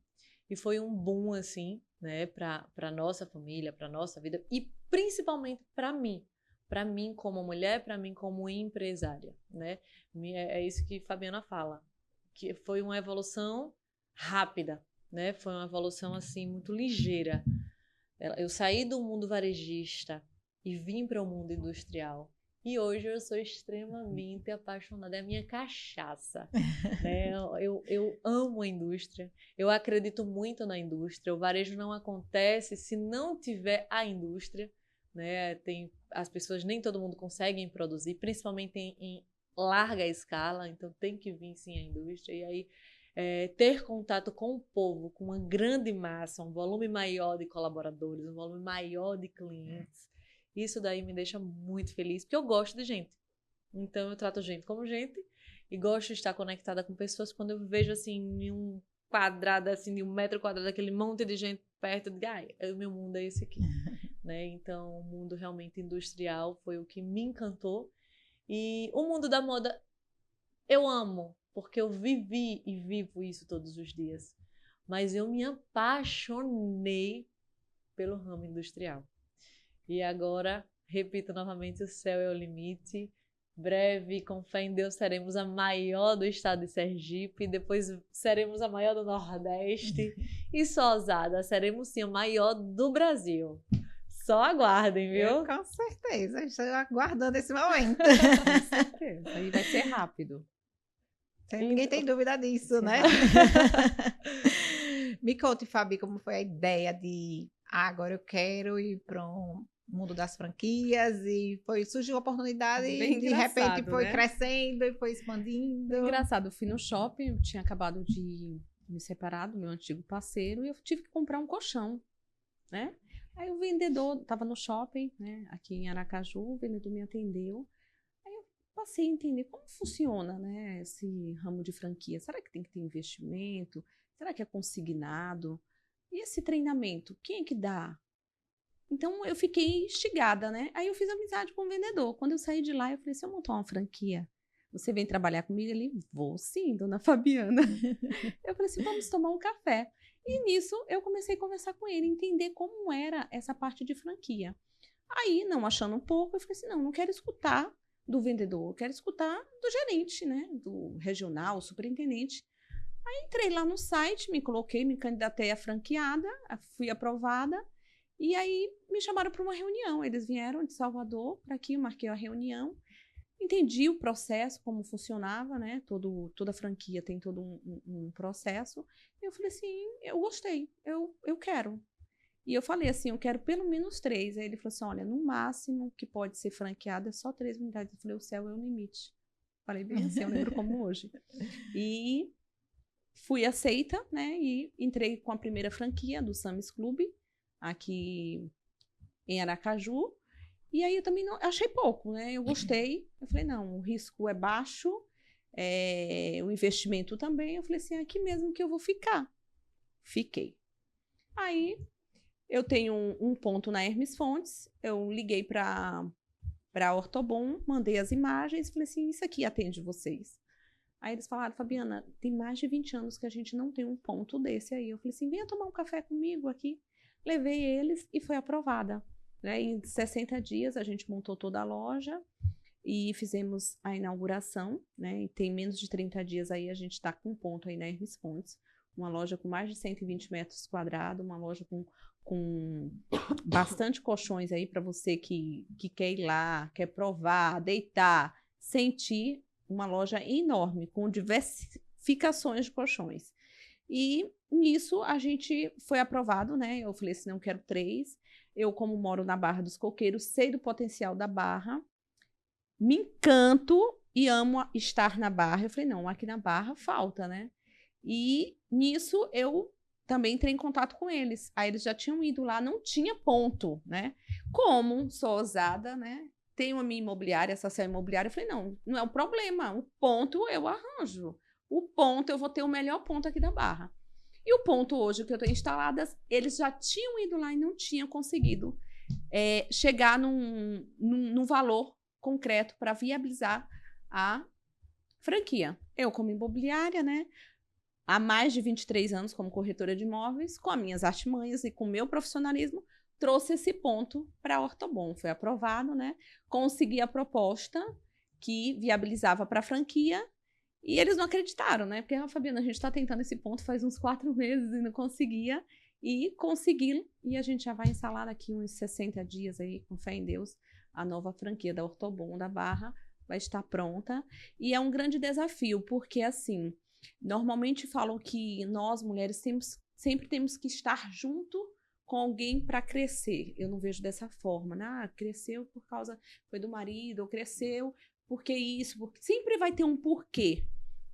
e foi um boom assim, né, para nossa família, para nossa vida e principalmente para mim como mulher, para mim como empresária, né? É isso que Fabiana fala, que foi uma evolução rápida, né? Foi uma evolução assim muito ligeira. Eu saí do mundo varejista e vim para o mundo industrial. E hoje eu sou extremamente apaixonada, é a minha cachaça. Né? Eu amo a indústria, eu acredito muito na indústria. O varejo não acontece se não tiver a indústria. Né? As pessoas, nem todo mundo conseguem produzir, principalmente em larga escala, então tem que vir sim a indústria. E aí ter contato com o povo, com uma grande massa, um volume maior de colaboradores, um volume maior de clientes. Isso daí me deixa muito feliz, porque eu gosto de gente. Então, eu trato gente como gente e gosto de estar conectada com pessoas. Quando eu vejo, assim, em um quadrado, assim, de 1 metro quadrado, aquele monte de gente perto, eu digo, o meu mundo é esse aqui. Né? Então, o mundo realmente industrial foi o que me encantou. E o mundo da moda, eu amo, porque eu vivi e vivo isso todos os dias. Mas eu me apaixonei pelo ramo industrial. E agora, repito novamente, o céu é o limite. Breve, com fé em Deus, seremos a maior do estado de Sergipe. Depois seremos a maior do Nordeste. E só, ousada, seremos sim a maior do Brasil. Só aguardem, viu? Com certeza, estou aguardando esse momento. Com certeza, e vai ser rápido. Ninguém tem dúvida disso, né? Me conte, Fabi, como foi a ideia de agora eu quero ir para um mundo das franquias e surgiu a oportunidade e de repente foi crescendo e foi expandindo. Engraçado, eu fui no shopping, eu tinha acabado de me separar do meu antigo parceiro e eu tive que comprar um colchão, né? Aí o vendedor estava no shopping, né, aqui em Aracaju, o vendedor me atendeu. Aí eu passei a entender como funciona, né, esse ramo de franquia. Será que tem que ter investimento? Será que é consignado? E esse treinamento, quem é que dá? Então, eu fiquei instigada, né? Aí eu fiz amizade com o vendedor. Quando eu saí de lá, eu falei, se eu montar uma franquia, você vem trabalhar comigo? Ele, vou sim, dona Fabiana. Eu falei assim, vamos tomar um café. E nisso, eu comecei a conversar com ele, entender como era essa parte de franquia. Aí, não achando um pouco, eu falei assim, não quero escutar do vendedor, eu quero escutar do gerente, né? Do regional, superintendente. Aí, entrei lá no site, me coloquei, me candidatei à franqueada, fui aprovada. E aí me chamaram para uma reunião. Eles vieram de Salvador para aqui, eu marquei a reunião, entendi o processo, como funcionava, né? Toda franquia tem todo um processo. E eu falei assim, eu gostei, eu quero. E eu falei assim, eu quero pelo menos 3. Aí ele falou assim, olha, no máximo que pode ser franqueado é só 3 unidades. Eu falei, o céu é o limite. Falei bem assim, eu lembro como hoje. E fui aceita, né? E entrei com a primeira franquia do Sam's Club, aqui em Aracaju. E aí eu também não, achei pouco, né? Eu gostei. Eu falei, não, o risco é baixo, o investimento também. Eu falei assim, aqui mesmo que eu vou ficar. Fiquei. Aí eu tenho um ponto na Hermes Fontes, eu liguei para a Ortobon, mandei as imagens, falei assim, isso aqui atende vocês. Aí eles falaram, Fabiana, tem mais de 20 anos que a gente não tem um ponto desse aí. Eu falei assim, venha tomar um café comigo aqui. Levei eles e foi aprovada. Né? Em 60 dias a gente montou toda a loja e fizemos a inauguração, né? E tem menos de 30 dias aí a gente está com um ponto aí na Hermes Fontes. Uma loja com mais de 120 metros quadrados, uma loja com bastante colchões aí para você que quer ir lá, quer provar, deitar, sentir. Uma loja enorme, com diversificações de colchões. E nisso a gente foi aprovado, né? Eu falei assim, não quero 3. Eu, como moro na Barra dos Coqueiros, sei do potencial da Barra, me encanto e amo estar na Barra. Eu falei, não, aqui na Barra falta, né? E nisso eu também entrei em contato com eles. Aí eles já tinham ido lá, não tinha ponto, né? Como sou ousada, né? Tenho a minha imobiliária, essa Sassel Imobiliária. Eu falei, não é um problema. O ponto eu arranjo. O ponto, eu vou ter o melhor ponto aqui da Barra. E o ponto hoje que eu tenho instaladas, eles já tinham ido lá e não tinham conseguido chegar num valor concreto para viabilizar a franquia. Eu, como imobiliária, né? Há mais de 23 anos como corretora de imóveis, com as minhas artimanhas e com o meu profissionalismo, trouxe esse ponto para a Ortobon. Foi aprovado, né? Consegui a proposta que viabilizava para a franquia e eles não acreditaram, né? Porque, Fabiana, a gente está tentando esse ponto faz uns 4 meses e não conseguia. E consegui, e a gente já vai instalar daqui uns 60 dias aí, com fé em Deus, a nova franquia da Ortobon da Barra vai estar pronta. E é um grande desafio, porque, assim, normalmente falam que nós, mulheres, sempre temos que estar junto com alguém para crescer. Eu não vejo dessa forma, né? Cresceu por causa, foi do marido, ou cresceu porque isso, porque sempre vai ter um porquê,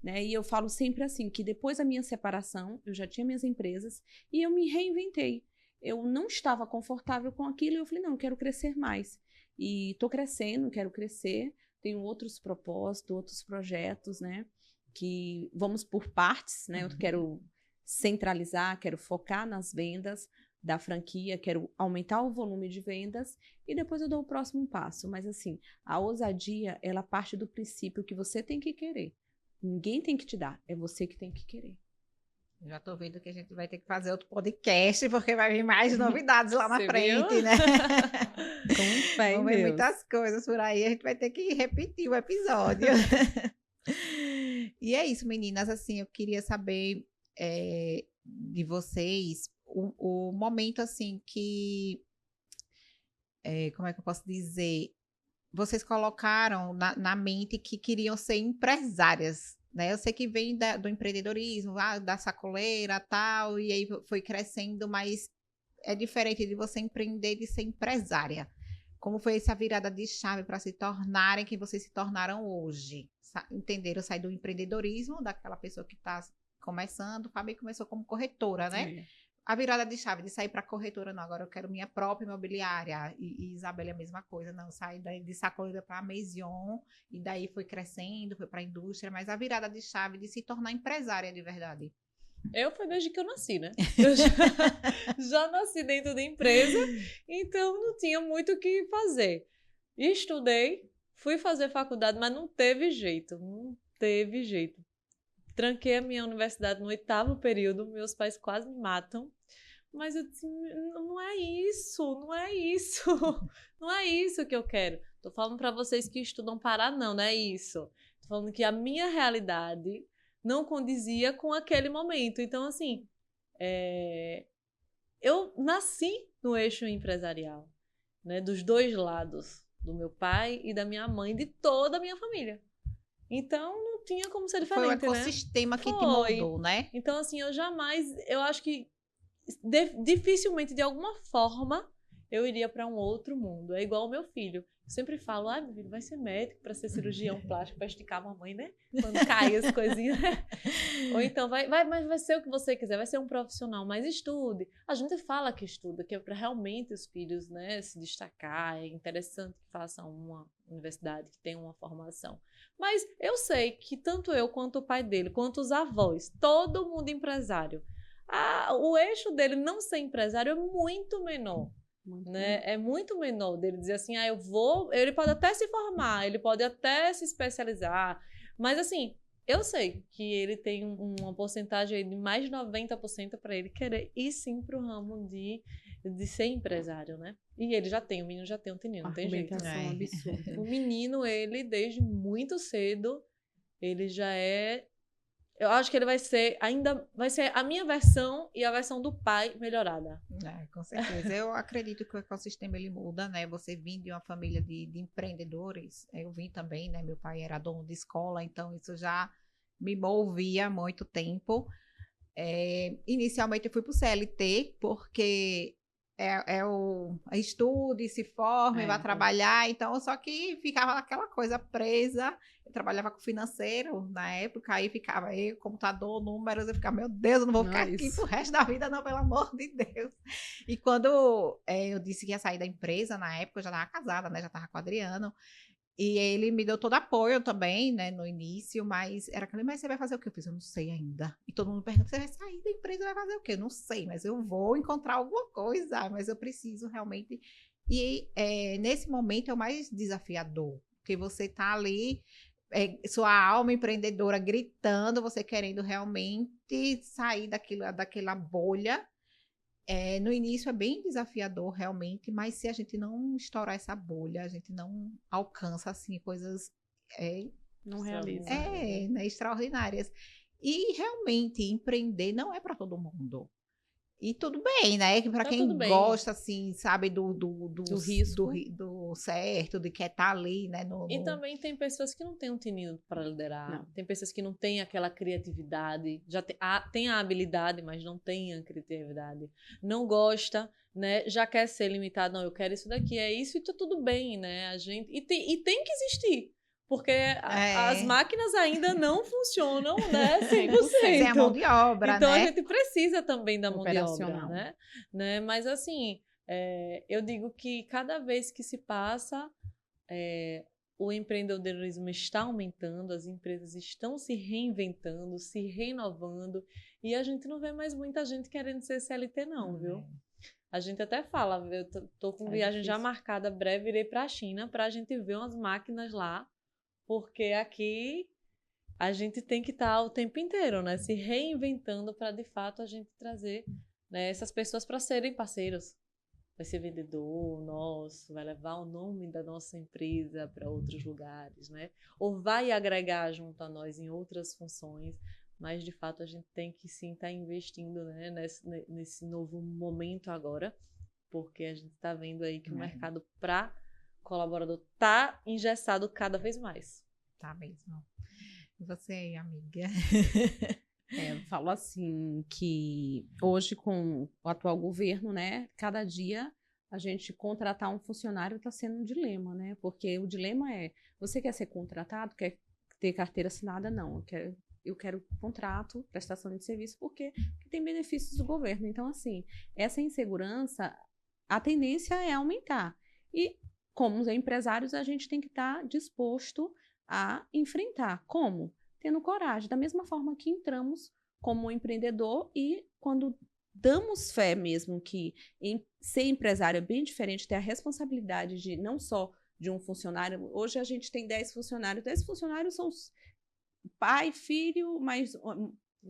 né? E eu falo sempre assim, que depois da minha separação, eu já tinha minhas empresas e eu me reinventei. Eu não estava confortável com aquilo e eu falei, não, eu quero crescer mais. E tô crescendo, quero crescer, tenho outros propósitos, outros projetos, né? Que vamos por partes, né? Eu quero centralizar, quero focar nas vendas da franquia, quero aumentar o volume de vendas e depois eu dou o próximo passo. Mas assim, a ousadia, ela parte do princípio que você tem que querer. Ninguém tem que te dar, é você que tem que querer. Já tô vendo que a gente vai ter que fazer outro podcast, porque vai vir mais novidades lá na frente, viu? né? Com fé em Vão ver Deus. muitas coisas por aí, a gente vai ter que repetir o episódio. E é isso, meninas, assim, eu queria saber de vocês o momento, assim, que... como é que eu posso dizer? Vocês colocaram na mente que queriam ser empresárias, né? Eu sei que vem do empreendedorismo, da sacoleira, tal, e aí foi crescendo, mas é diferente de você empreender e de ser empresária. Como foi essa virada de chave para se tornarem quem vocês se tornaram hoje? Entenderam? Sair do empreendedorismo, daquela pessoa que está começando. O Fabi começou como corretora, né? Sim. A virada de chave de sair para corretora, não, agora eu quero minha própria imobiliária. E Isabela é a mesma coisa, não, sair de sacoleira para a Maison, e daí foi crescendo, foi para a indústria, mas a virada de chave de se tornar empresária de verdade. Eu foi desde que eu nasci, né? Eu já nasci dentro da empresa, então não tinha muito o que fazer. Estudei, fui fazer faculdade, mas não teve jeito, não teve jeito. Tranquei a minha universidade no 8º período, meus pais quase me matam, mas eu disse, não é isso, não é isso, não é isso que eu quero. Tô falando para vocês que estudam parar, não é isso. Tô falando que a minha realidade não condizia com aquele momento. Então, assim, eu nasci no eixo empresarial, né, dos dois lados, do meu pai e da minha mãe, de toda a minha família. Então, não tinha como ser diferente, foi o ecossistema, né? Que te moldou, né? Então, assim, eu acho que dificilmente, de alguma forma, eu iria para um outro mundo. É igual o meu filho. Eu sempre falo, meu filho vai ser médico para ser cirurgião plástico, para esticar a mamãe, né? Quando cai as coisinhas, né? Ou então, mas vai ser o que você quiser, vai ser um profissional, mas estude. A gente fala que estuda, que é para realmente os filhos, né, se destacar. É interessante que façam uma universidade, que tenham uma formação. Mas eu sei que tanto eu, quanto o pai dele, quanto os avós, todo mundo empresário, o eixo dele não ser empresário é muito menor. Né? É muito menor dele dizer assim, ele pode até se formar, ele pode até se especializar, mas assim, eu sei que ele tem uma porcentagem aí de mais de 90% para ele querer ir sim para o ramo de ser empresário, né? E ele o menino já tem um teninho, não tem jeito. Absurda. O menino, ele desde muito cedo, ele já é. Eu acho que ele vai ser a minha versão e a versão do pai melhorada. Com certeza. Eu acredito que o ecossistema ele muda, né? Você vem de uma família de empreendedores, eu vim também, né? Meu pai era dono de escola, então isso já me movia há muito tempo. Inicialmente eu fui para o CLT, porque estude, se forme, vai trabalhar, então só que ficava aquela coisa presa. Eu trabalhava com financeiro na época, aí ficava aí, computador, números, eu ficava, meu Deus, eu não vou ficar aqui pro resto da vida, não, pelo amor de Deus. E quando eu disse que ia sair da empresa, na época eu já estava casada, né? Já estava com o Adriano. E ele me deu todo apoio também, né, no início, mas era aquele, mas você vai fazer o quê? Eu fiz, eu não sei ainda. E todo mundo pergunta, você vai sair da empresa, vai fazer o quê? Eu não sei, mas eu vou encontrar alguma coisa, mas eu preciso realmente. E nesse momento é o mais desafiador, porque você tá ali, sua alma empreendedora gritando, você querendo realmente sair daquela bolha. No início é bem desafiador, realmente, mas se a gente não estourar essa bolha, a gente não alcança, assim, coisas não realiza. né, extraordinárias. E, realmente, empreender não é para todo mundo. E tudo bem, né? Que para quem gosta, assim, sabe, do risco. Do certo, de quer estar ali, né? E também tem pessoas que não têm um tininho para liderar. Não. Tem pessoas que não têm aquela criatividade. Já tem a habilidade, mas não tem a criatividade. Não gosta, né? Já quer ser limitado. Não, eu quero isso daqui, é isso e tá tudo bem, né? E tem que existir. Porque as máquinas ainda não funcionam, né? 100%. Sem a mão de obra, então, né? a gente precisa também da mão de obra, né? Mas, assim, eu digo que cada vez que se passa, o empreendedorismo está aumentando, as empresas estão se reinventando, se renovando, e a gente não vê mais muita gente querendo ser CLT, não, viu? A gente até fala, eu tô com viagem já marcada breve, irei para a China para a gente ver umas máquinas lá, porque aqui a gente tem que estar o tempo inteiro, né? Se reinventando para, de fato, a gente trazer, né, essas pessoas para serem parceiros. Vai ser vendedor nosso, vai levar o nome da nossa empresa para outros lugares, né? Ou vai agregar junto a nós em outras funções, mas, de fato, a gente tem que, sim, estar investindo, né, nesse novo momento agora, porque a gente está vendo aí que o mercado para colaborador tá engessado cada vez mais. Tá mesmo. E você aí, amiga? Eu falo assim que hoje com o atual governo, né, cada dia a gente contratar um funcionário está sendo um dilema, né? Porque o dilema é, você quer ser contratado, quer ter carteira assinada? Não, eu quero contrato, prestação de serviço, porque tem benefícios do governo. Então, assim, essa insegurança, a tendência é aumentar. E como empresários, a gente tem que estar disposto a enfrentar. Como? Tendo coragem. Da mesma forma que entramos como empreendedor e quando damos fé mesmo que ser empresário é bem diferente, ter a responsabilidade de não só de um funcionário. Hoje a gente tem 10 funcionários. 10 funcionários são pai, filho, mais...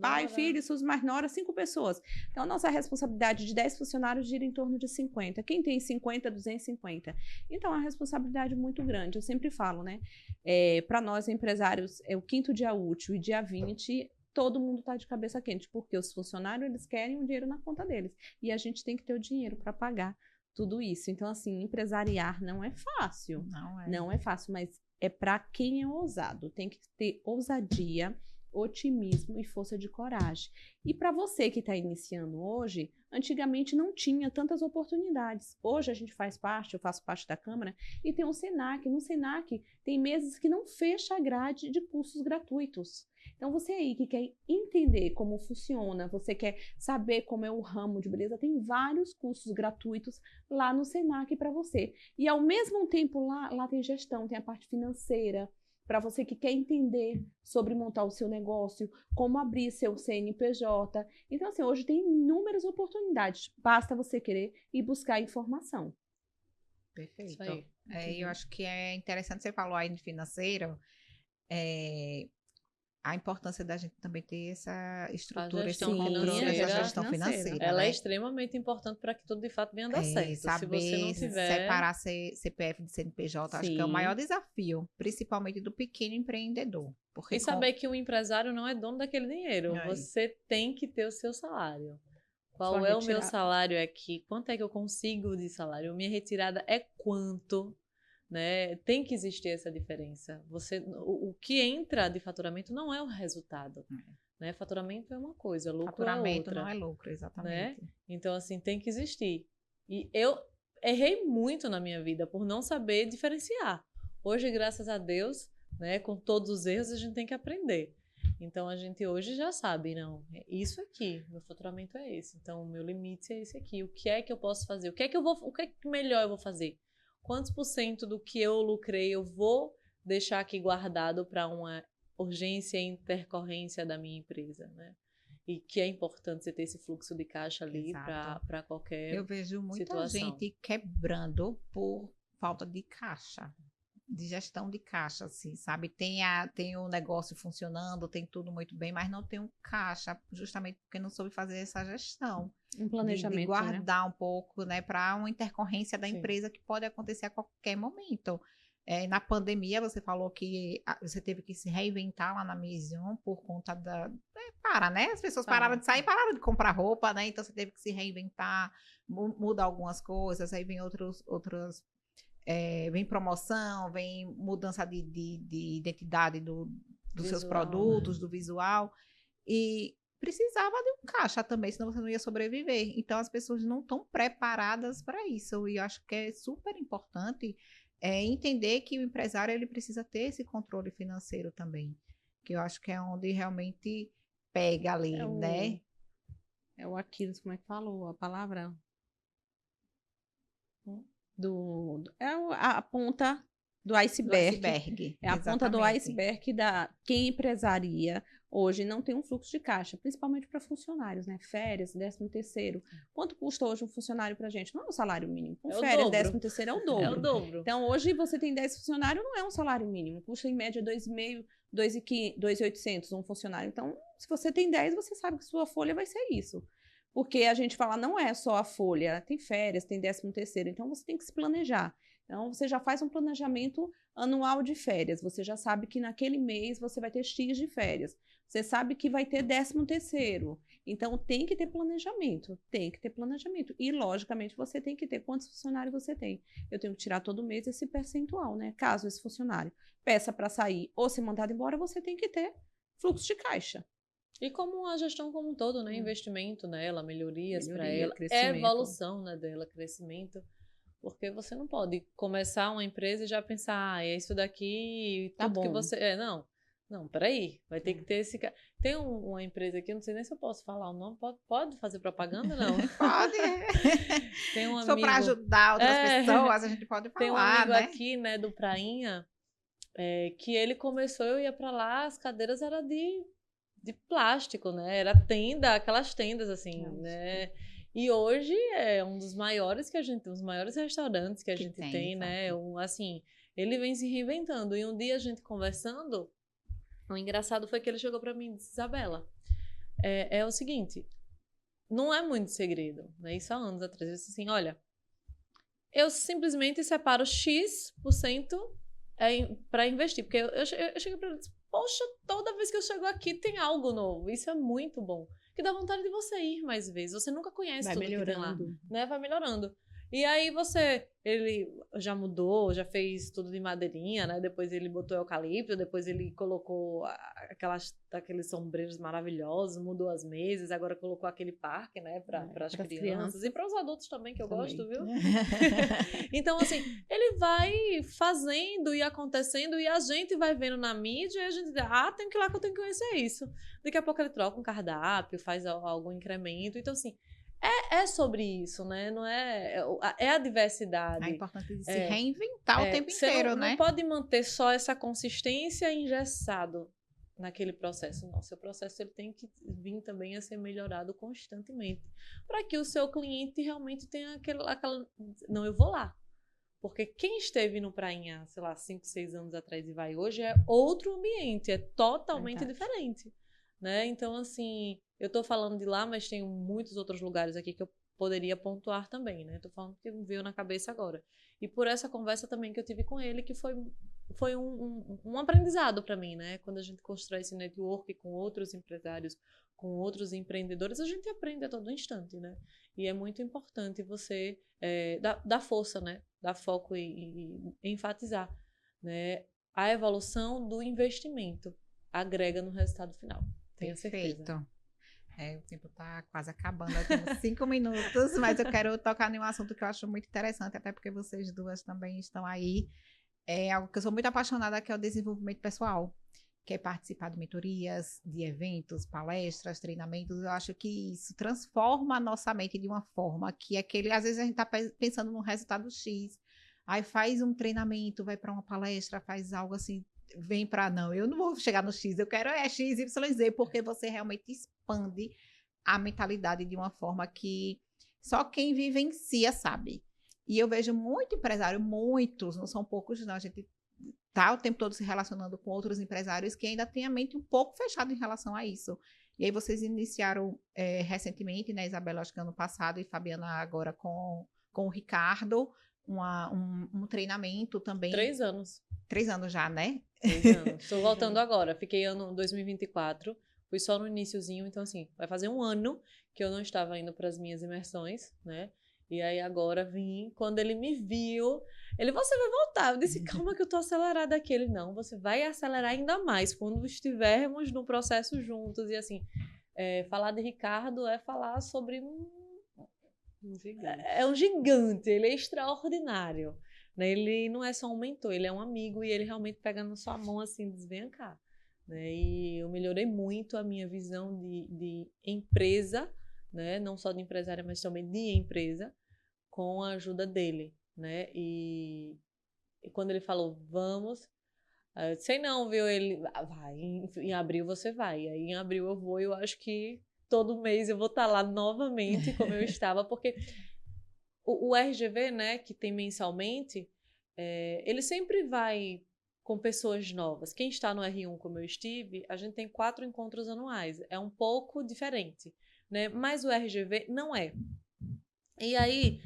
Pai, filho, seus mais nora, 5 pessoas. Então, a nossa responsabilidade de 10 funcionários gira em torno de 50. Quem tem 50, 250. Então, é uma responsabilidade muito grande. Eu sempre falo, né? Para nós, empresários, é o 5º dia útil e dia 20, todo mundo está de cabeça quente, porque os funcionários, eles querem o dinheiro na conta deles. E a gente tem que ter o dinheiro para pagar tudo isso. Então, assim, empresariar não é fácil. Não é fácil, mas é para quem é ousado. Tem que ter ousadia, otimismo e força de coragem. E para você que está iniciando hoje, antigamente não tinha tantas oportunidades. Hoje a gente faz parte, eu faço parte da Câmara, e tem um Senac. No Senac tem meses que não fecha a grade de cursos gratuitos. Então você aí que quer entender como funciona, você quer saber como é o ramo de beleza, tem vários cursos gratuitos lá no Senac para você. E ao mesmo tempo lá tem gestão, tem a parte financeira, para você que quer entender sobre montar o seu negócio, como abrir seu CNPJ. Então, assim, hoje tem inúmeras oportunidades. Basta você querer e buscar informação. Perfeito. Isso aí. Eu acho que é interessante, você falou aí no financeiro, a importância da gente também ter essa estrutura, esse gestão controle, financeira, essa gestão financeira. Ela né? é extremamente importante para que tudo de fato venha a dar certo. Saber Se você não tiver... separar CPF de CNPJ, acho que é o maior desafio, principalmente do pequeno empreendedor. Porque E saber que o empresário não é dono daquele dinheiro. Aí. Você tem que ter o seu salário. Qual é o meu salário aqui? Quanto é que eu consigo de salário? Minha retirada é quanto? Né? Tem que existir essa diferença. O que entra de faturamento não é o resultado. Né? Faturamento é uma coisa, lucro faturamento é outra. não é lucro, exatamente. Né? Então, assim, tem que existir. E eu errei muito na minha vida por não saber diferenciar. Hoje, graças a Deus, né, com todos os erros, a gente tem que aprender. Então, a gente hoje já sabe, não, é isso aqui, meu faturamento é esse. Então, o meu limite é esse aqui. O que é que eu posso fazer? O que é que melhor eu vou fazer? Quantos % do que eu lucrei eu vou deixar aqui guardado para uma urgência e intercorrência da minha empresa, né? E que é importante você ter esse fluxo de caixa ali para qualquer situação. Eu vejo muita gente quebrando por falta de caixa, de gestão de caixa, assim, sabe? Tem o negócio funcionando, tem tudo muito bem, mas não tem um caixa, justamente porque não soube fazer essa gestão. Um planejamento, de guardar um pouco, né, para uma intercorrência da empresa que pode acontecer a qualquer momento. Na pandemia, você falou que você teve que se reinventar lá na Maison por conta né? As pessoas pararam de sair, pararam de comprar roupa, né? Então, você teve que se reinventar, mudar algumas coisas, aí vem outras... vem promoção, vem mudança de identidade dos seus produtos, do visual. E precisava de um caixa também, senão você não ia sobreviver. Então, as pessoas não estão preparadas para isso. E eu acho que é super importante entender que o empresário ele precisa ter esse controle financeiro também. Que eu acho que é onde realmente pega ali, né? É o Aquiles, como é que falou a palavra? A ponta do iceberg. É a ponta do iceberg da quem empresaria hoje não tem um fluxo de caixa, principalmente para funcionários, né? Férias, 13º. Quanto custa hoje um funcionário para a gente? Não é um salário mínimo. Com férias, 13º é o dobro. É o dobro. Então, hoje você tem 10 funcionários, não é um salário mínimo. Custa em média 2.500, 2.800 um funcionário. Então, se você tem 10, você sabe que sua folha vai ser isso. Porque a gente fala, não é só a folha, tem férias, tem 13º, então você tem que se planejar. Então, você já faz um planejamento anual de férias, você já sabe que naquele mês você vai ter X de férias, você sabe que vai ter 13º, então tem que ter planejamento, E, logicamente, você tem que ter quantos funcionários você tem. Eu tenho que tirar todo mês esse percentual, né? Caso esse funcionário peça para sair ou ser mandado embora, você tem que ter fluxo de caixa. E como a gestão como um todo, né? Investimento nela, melhorias para ela, evolução, né, dela, crescimento. Porque você não pode começar uma empresa e já pensar, é isso daqui, tá tudo bom. Que você... Não, peraí, vai ter que ter esse... Tem uma empresa aqui, não sei nem se eu posso falar o nome, pode fazer propaganda, não? Pode. Tem um amigo... Só para ajudar outras pessoas, a gente pode falar, Tem um amigo né? aqui, né, do Prainha, que ele começou, eu ia para lá, as cadeiras eram de plástico, né? Era tenda, aquelas tendas assim, né? E hoje é um dos maiores restaurantes que a gente tem, né? Assim, ele vem se reinventando. E um dia a gente conversando, o engraçado foi que ele chegou para mim e disse, Isabela, é o seguinte, não é muito segredo, né? Isso há anos atrás. Eu disse assim, olha, eu simplesmente separo X% para investir. Porque eu cheguei para ele e disse, poxa, toda vez que eu chego aqui tem algo novo. Isso é muito bom. Que dá vontade de você ir mais vezes. Você nunca conhece tudo que tem lá. Né? Vai melhorando. E aí ele já mudou, já fez tudo de madeirinha, né? Depois ele botou eucalipto, depois ele colocou aqueles sombreiros maravilhosos, mudou as mesas, agora colocou aquele parque, né? Para as crianças e para os adultos também, que eu gosto, viu? Então, assim, ele vai fazendo e acontecendo e a gente vai vendo na mídia e a gente diz, tem que ir lá que eu tenho que conhecer isso. Daqui a pouco ele troca um cardápio, faz algum incremento. Então, assim, é sobre isso, né? Não é a diversidade. É importante se reinventar o tempo inteiro, né? Não pode manter só essa consistência engessado naquele processo. Não, seu processo ele tem que vir também a ser melhorado constantemente para que o seu cliente realmente tenha aquela... Não, eu vou lá. Porque quem esteve no Prainha, sei lá, 5, 6 anos atrás e vai hoje é outro ambiente, é totalmente diferente, né? Então, assim, eu tô falando de lá, mas tem muitos outros lugares aqui que eu poderia pontuar também, né? Tô falando que me veio na cabeça agora. E por essa conversa também que eu tive com ele, que foi um aprendizado para mim, né? Quando a gente constrói esse network com outros empresários, com outros empreendedores, a gente aprende a todo instante, né? E é muito importante você dar força, né? Dar foco e enfatizar, né? A evolução do investimento agrega no resultado final. Tenho certeza. O tempo está quase acabando, temos 5 minutos, mas eu quero tocar em um assunto que eu acho muito interessante, até porque vocês duas também estão aí. É algo que eu sou muito apaixonada, que é o desenvolvimento pessoal, que é participar de mentorias, de eventos, palestras, treinamentos. Eu acho que isso transforma a nossa mente de uma forma que às vezes a gente está pensando num resultado X, aí faz um treinamento, vai para uma palestra, faz algo assim, vem para não, eu não vou chegar no X, eu quero X, Y, Z, porque você realmente expande a mentalidade de uma forma que só quem vivencia sabe. E eu vejo muito empresário, muitos, não são poucos não, a gente tá o tempo todo se relacionando com outros empresários que ainda têm a mente um pouco fechada em relação a isso. E aí vocês iniciaram recentemente, né, Isabela, acho que ano passado, e Fabiana agora com o Ricardo, um treinamento também. 3 anos. 3 anos já, né? 3 anos. Estou voltando agora. Fiquei ano 2024. Fui só no iniciozinho. Então, assim, vai fazer 1 ano que eu não estava indo para as minhas imersões, né? E aí agora vim. Quando ele me viu, você vai voltar. Eu disse, calma que eu tô acelerada aqui. Ele, não, você vai acelerar ainda mais quando estivermos no processo juntos. E assim, falar de Ricardo é falar sobre um gigante. É um gigante. Ele é extraordinário. Né? Ele não é só um mentor, ele é um amigo e ele realmente pega na sua mão assim, diz, vem cá. Né? E eu melhorei muito a minha visão de empresa, né? Não só de empresária, mas também de empresa, com a ajuda dele. Né? E quando ele falou, vamos, eu sei não, viu? Ele, vai, em abril você vai. Aí em abril eu vou e eu acho que todo mês eu vou estar lá novamente como eu estava, porque... O RGV, né, que tem mensalmente, ele sempre vai com pessoas novas. Quem está no R1, como eu estive, a gente tem 4 encontros anuais. É um pouco diferente, né? Mas o RGV não é. E aí,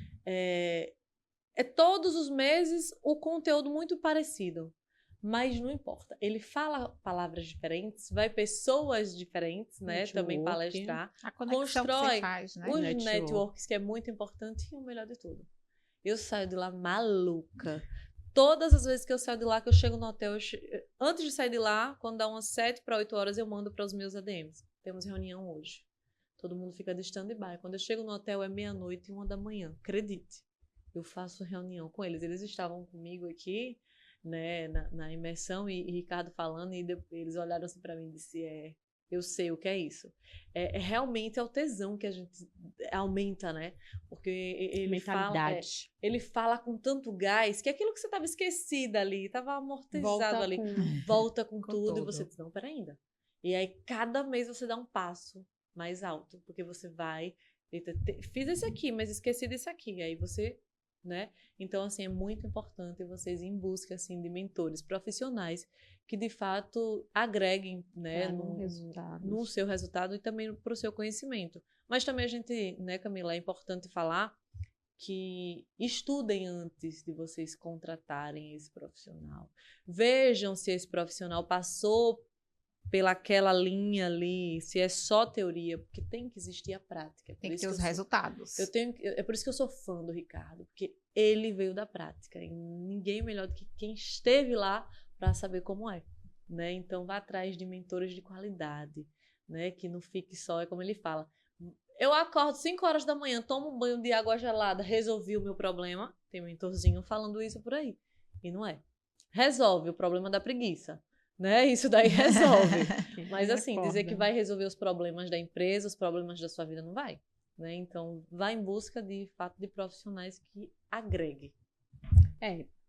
todos os meses o conteúdo muito parecido. Mas não importa. Ele fala palavras diferentes, vai pessoas diferentes, né? Network. Também palestrar. A conexão constrói que você faz, né? os networks, que é muito importante, e o melhor de tudo. Eu saio de lá maluca. Todas as vezes que eu saio de lá, que eu chego no hotel, antes de sair de lá, quando dá umas 7 para 8 horas, eu mando para os meus ADMs. Temos reunião hoje. Todo mundo fica de stand-by. Quando eu chego no hotel, é 00:30 e 1 da manhã. Acredite. Eu faço reunião com eles. Eles estavam comigo aqui, né, na imersão, e Ricardo falando, e eles olharam assim para mim e disse, eu sei o que é isso. Realmente é o tesão que a gente aumenta, né? Porque ele fala com tanto gás que aquilo que você estava esquecida ali, estava amortizado ali, volta com tudo, e você diz, não, pera ainda. E aí cada mês você dá um passo mais alto, porque você vai, fiz esse aqui, mas esqueci desse aqui, aí você... Né? Então, assim, é muito importante vocês ir em busca assim, de mentores profissionais que, de fato, agreguem, né, no seu resultado e também para o seu conhecimento. Mas também a gente, né, Camila, é importante falar que estudem antes de vocês contratarem esse profissional. Vejam se esse profissional passou pelaquela linha ali, se é só teoria, porque tem que existir a prática. Tem que ter os resultados. É por isso que eu sou fã do Ricardo, porque ele veio da prática. E ninguém melhor do que quem esteve lá para saber como é. Né? Então, vá atrás de mentores de qualidade, né? Que não fique só, é como ele fala. Eu acordo 5 horas da manhã, tomo um banho de água gelada, resolvi o meu problema. Tem um mentorzinho falando isso por aí. E não é. Resolve o problema da preguiça. Né? Isso daí resolve. Mas assim, dizer que vai resolver os problemas da empresa, os problemas da sua vida, não vai. Né? Então, vá em busca de fato de profissionais que agreguem.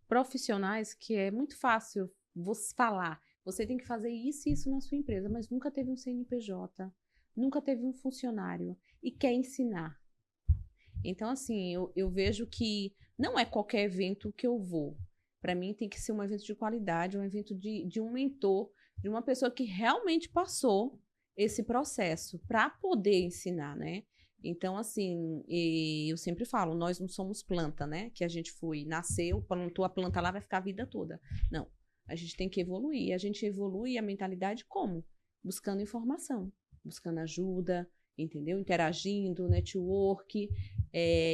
Profissionais que é muito fácil você falar. Você tem que fazer isso e isso na sua empresa, mas nunca teve um CNPJ, nunca teve um funcionário e quer ensinar. Então, assim, eu vejo que não é qualquer evento que eu vou. Para mim, tem que ser um evento de qualidade, um evento de um mentor, de uma pessoa que realmente passou esse processo para poder ensinar, né? Então, assim, eu sempre falo, nós não somos planta, né? Que a gente nasceu, plantou a planta lá, vai ficar a vida toda. Não. A gente tem que evoluir. A gente evolui a mentalidade como? Buscando informação, buscando ajuda, entendeu? Interagindo, network.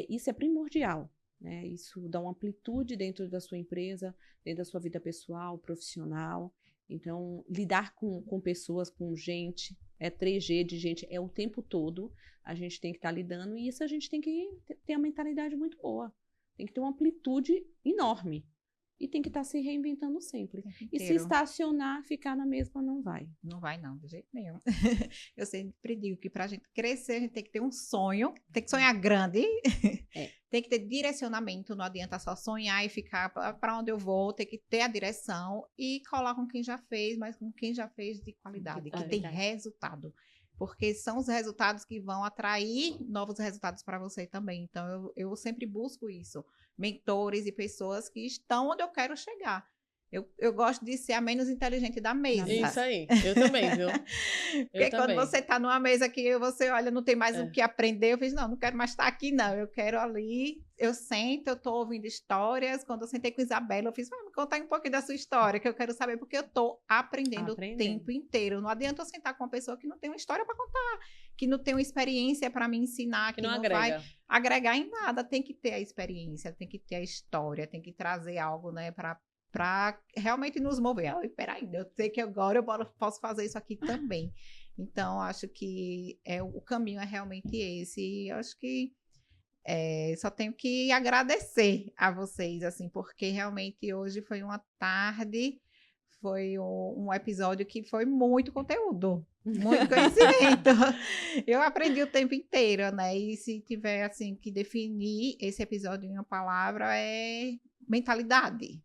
Isso é primordial, né? Isso dá uma amplitude dentro da sua empresa, dentro da sua vida pessoal, profissional. Então, lidar com pessoas, com gente, 3G de gente, o tempo todo. A gente tem que estar lidando e isso a gente tem que ter uma mentalidade muito boa. Tem que ter uma amplitude enorme. E tem que estar se reinventando sempre. E se estacionar, ficar na mesma, não vai. Não vai não, de jeito nenhum. Eu sempre digo que para a gente crescer, a gente tem que ter um sonho, tem que sonhar grande, tem que ter direcionamento, não adianta só sonhar e ficar para onde eu vou, tem que ter a direção e colar com quem já fez, mas com quem já fez de qualidade, que tem resultado. Porque são os resultados que vão atrair novos resultados para você também. Então, eu sempre busco isso. Mentores e pessoas que estão onde eu quero chegar. Eu gosto de ser a menos inteligente da mesa. Isso aí, eu também, viu? Porque quando você está numa mesa que você olha, não tem mais o que aprender, eu fiz, não quero mais estar aqui, não. Eu quero ali, eu sento, eu estou ouvindo histórias. Quando eu sentei com Isabela, eu fiz, me conta aí um pouquinho da sua história, que eu quero saber, porque eu estou aprendendo o tempo inteiro. Não adianta eu sentar com uma pessoa que não tem uma história para contar, que não tem uma experiência para me ensinar, que não vai agregar em nada. Tem que ter a experiência, tem que ter a história, tem que trazer algo, né, para realmente nos mover. Peraí, eu sei que agora eu posso fazer isso aqui também. Então, acho que o caminho é realmente esse. E eu acho que só tenho que agradecer a vocês, assim, porque realmente hoje foi uma tarde, foi um episódio que foi muito conteúdo, muito conhecimento. Eu aprendi o tempo inteiro, né? E se tiver, assim, que definir esse episódio em uma palavra, é mentalidade.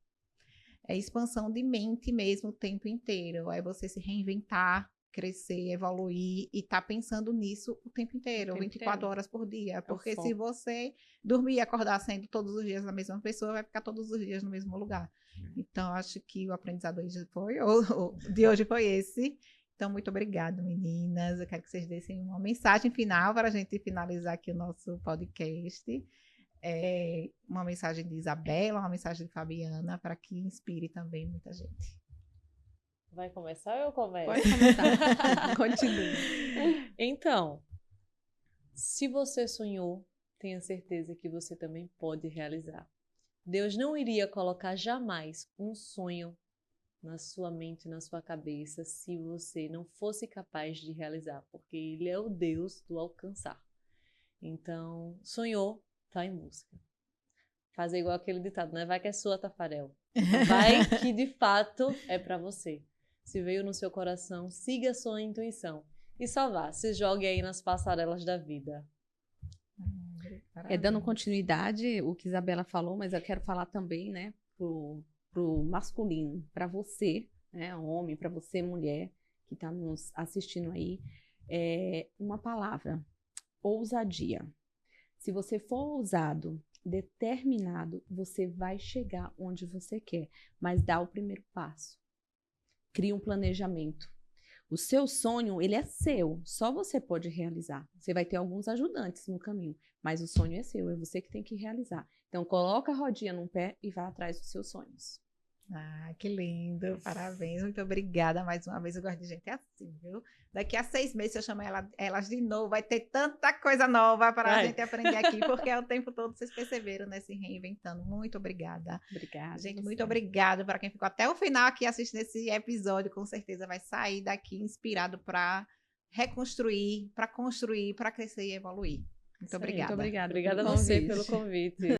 É expansão de mente mesmo o tempo inteiro. É você se reinventar, crescer, evoluir e estar pensando nisso o tempo inteiro, 24 horas por dia. Porque se você dormir e acordar sendo todos os dias a mesma pessoa, vai ficar todos os dias no mesmo lugar. Então, acho que o aprendizado de hoje foi esse. Então, muito obrigada, meninas. Eu quero que vocês dessem uma mensagem final para a gente finalizar aqui o nosso podcast. Uma mensagem de Isabela, uma mensagem de Fabiana, para que inspire também muita gente. Vai começar ou eu começo? Pode começar. Continue. Então, se você sonhou, tenha certeza que você também pode realizar. Deus não iria colocar jamais um sonho na sua mente, na sua cabeça, se você não fosse capaz de realizar, porque Ele é o Deus do alcançar. Então, sonhou, tá em busca. Fazer igual aquele ditado, né? Vai que é sua, Tafarel. Vai que de fato é para você. Se veio no seu coração, siga a sua intuição. E só vá, se jogue aí nas passarelas da vida. Dando continuidade o que Isabela falou, mas eu quero falar também, né, pro masculino, para você, né, homem, para você, mulher, que está nos assistindo aí, uma palavra: ousadia. Se você for ousado, determinado, você vai chegar onde você quer, mas dá o primeiro passo. Cria um planejamento. O seu sonho, ele é seu, só você pode realizar. Você vai ter alguns ajudantes no caminho, mas o sonho é seu, é você que tem que realizar. Então, coloca a rodinha num pé e vá atrás dos seus sonhos. Ah, que lindo, parabéns, muito obrigada mais uma vez. Eu gosto de gente assim, viu? Daqui a 6 meses, se eu chamar elas de novo, vai ter tanta coisa nova para a gente aprender aqui, porque é o tempo todo vocês perceberam, né? Se reinventando. Muito obrigada. Obrigada. Gente, muito obrigada para quem ficou até o final aqui assistindo esse episódio. Com certeza vai sair daqui inspirado para reconstruir, para construir, para crescer e evoluir. Muito obrigada. Muito obrigada. Obrigada a pelo você convite. pelo convite.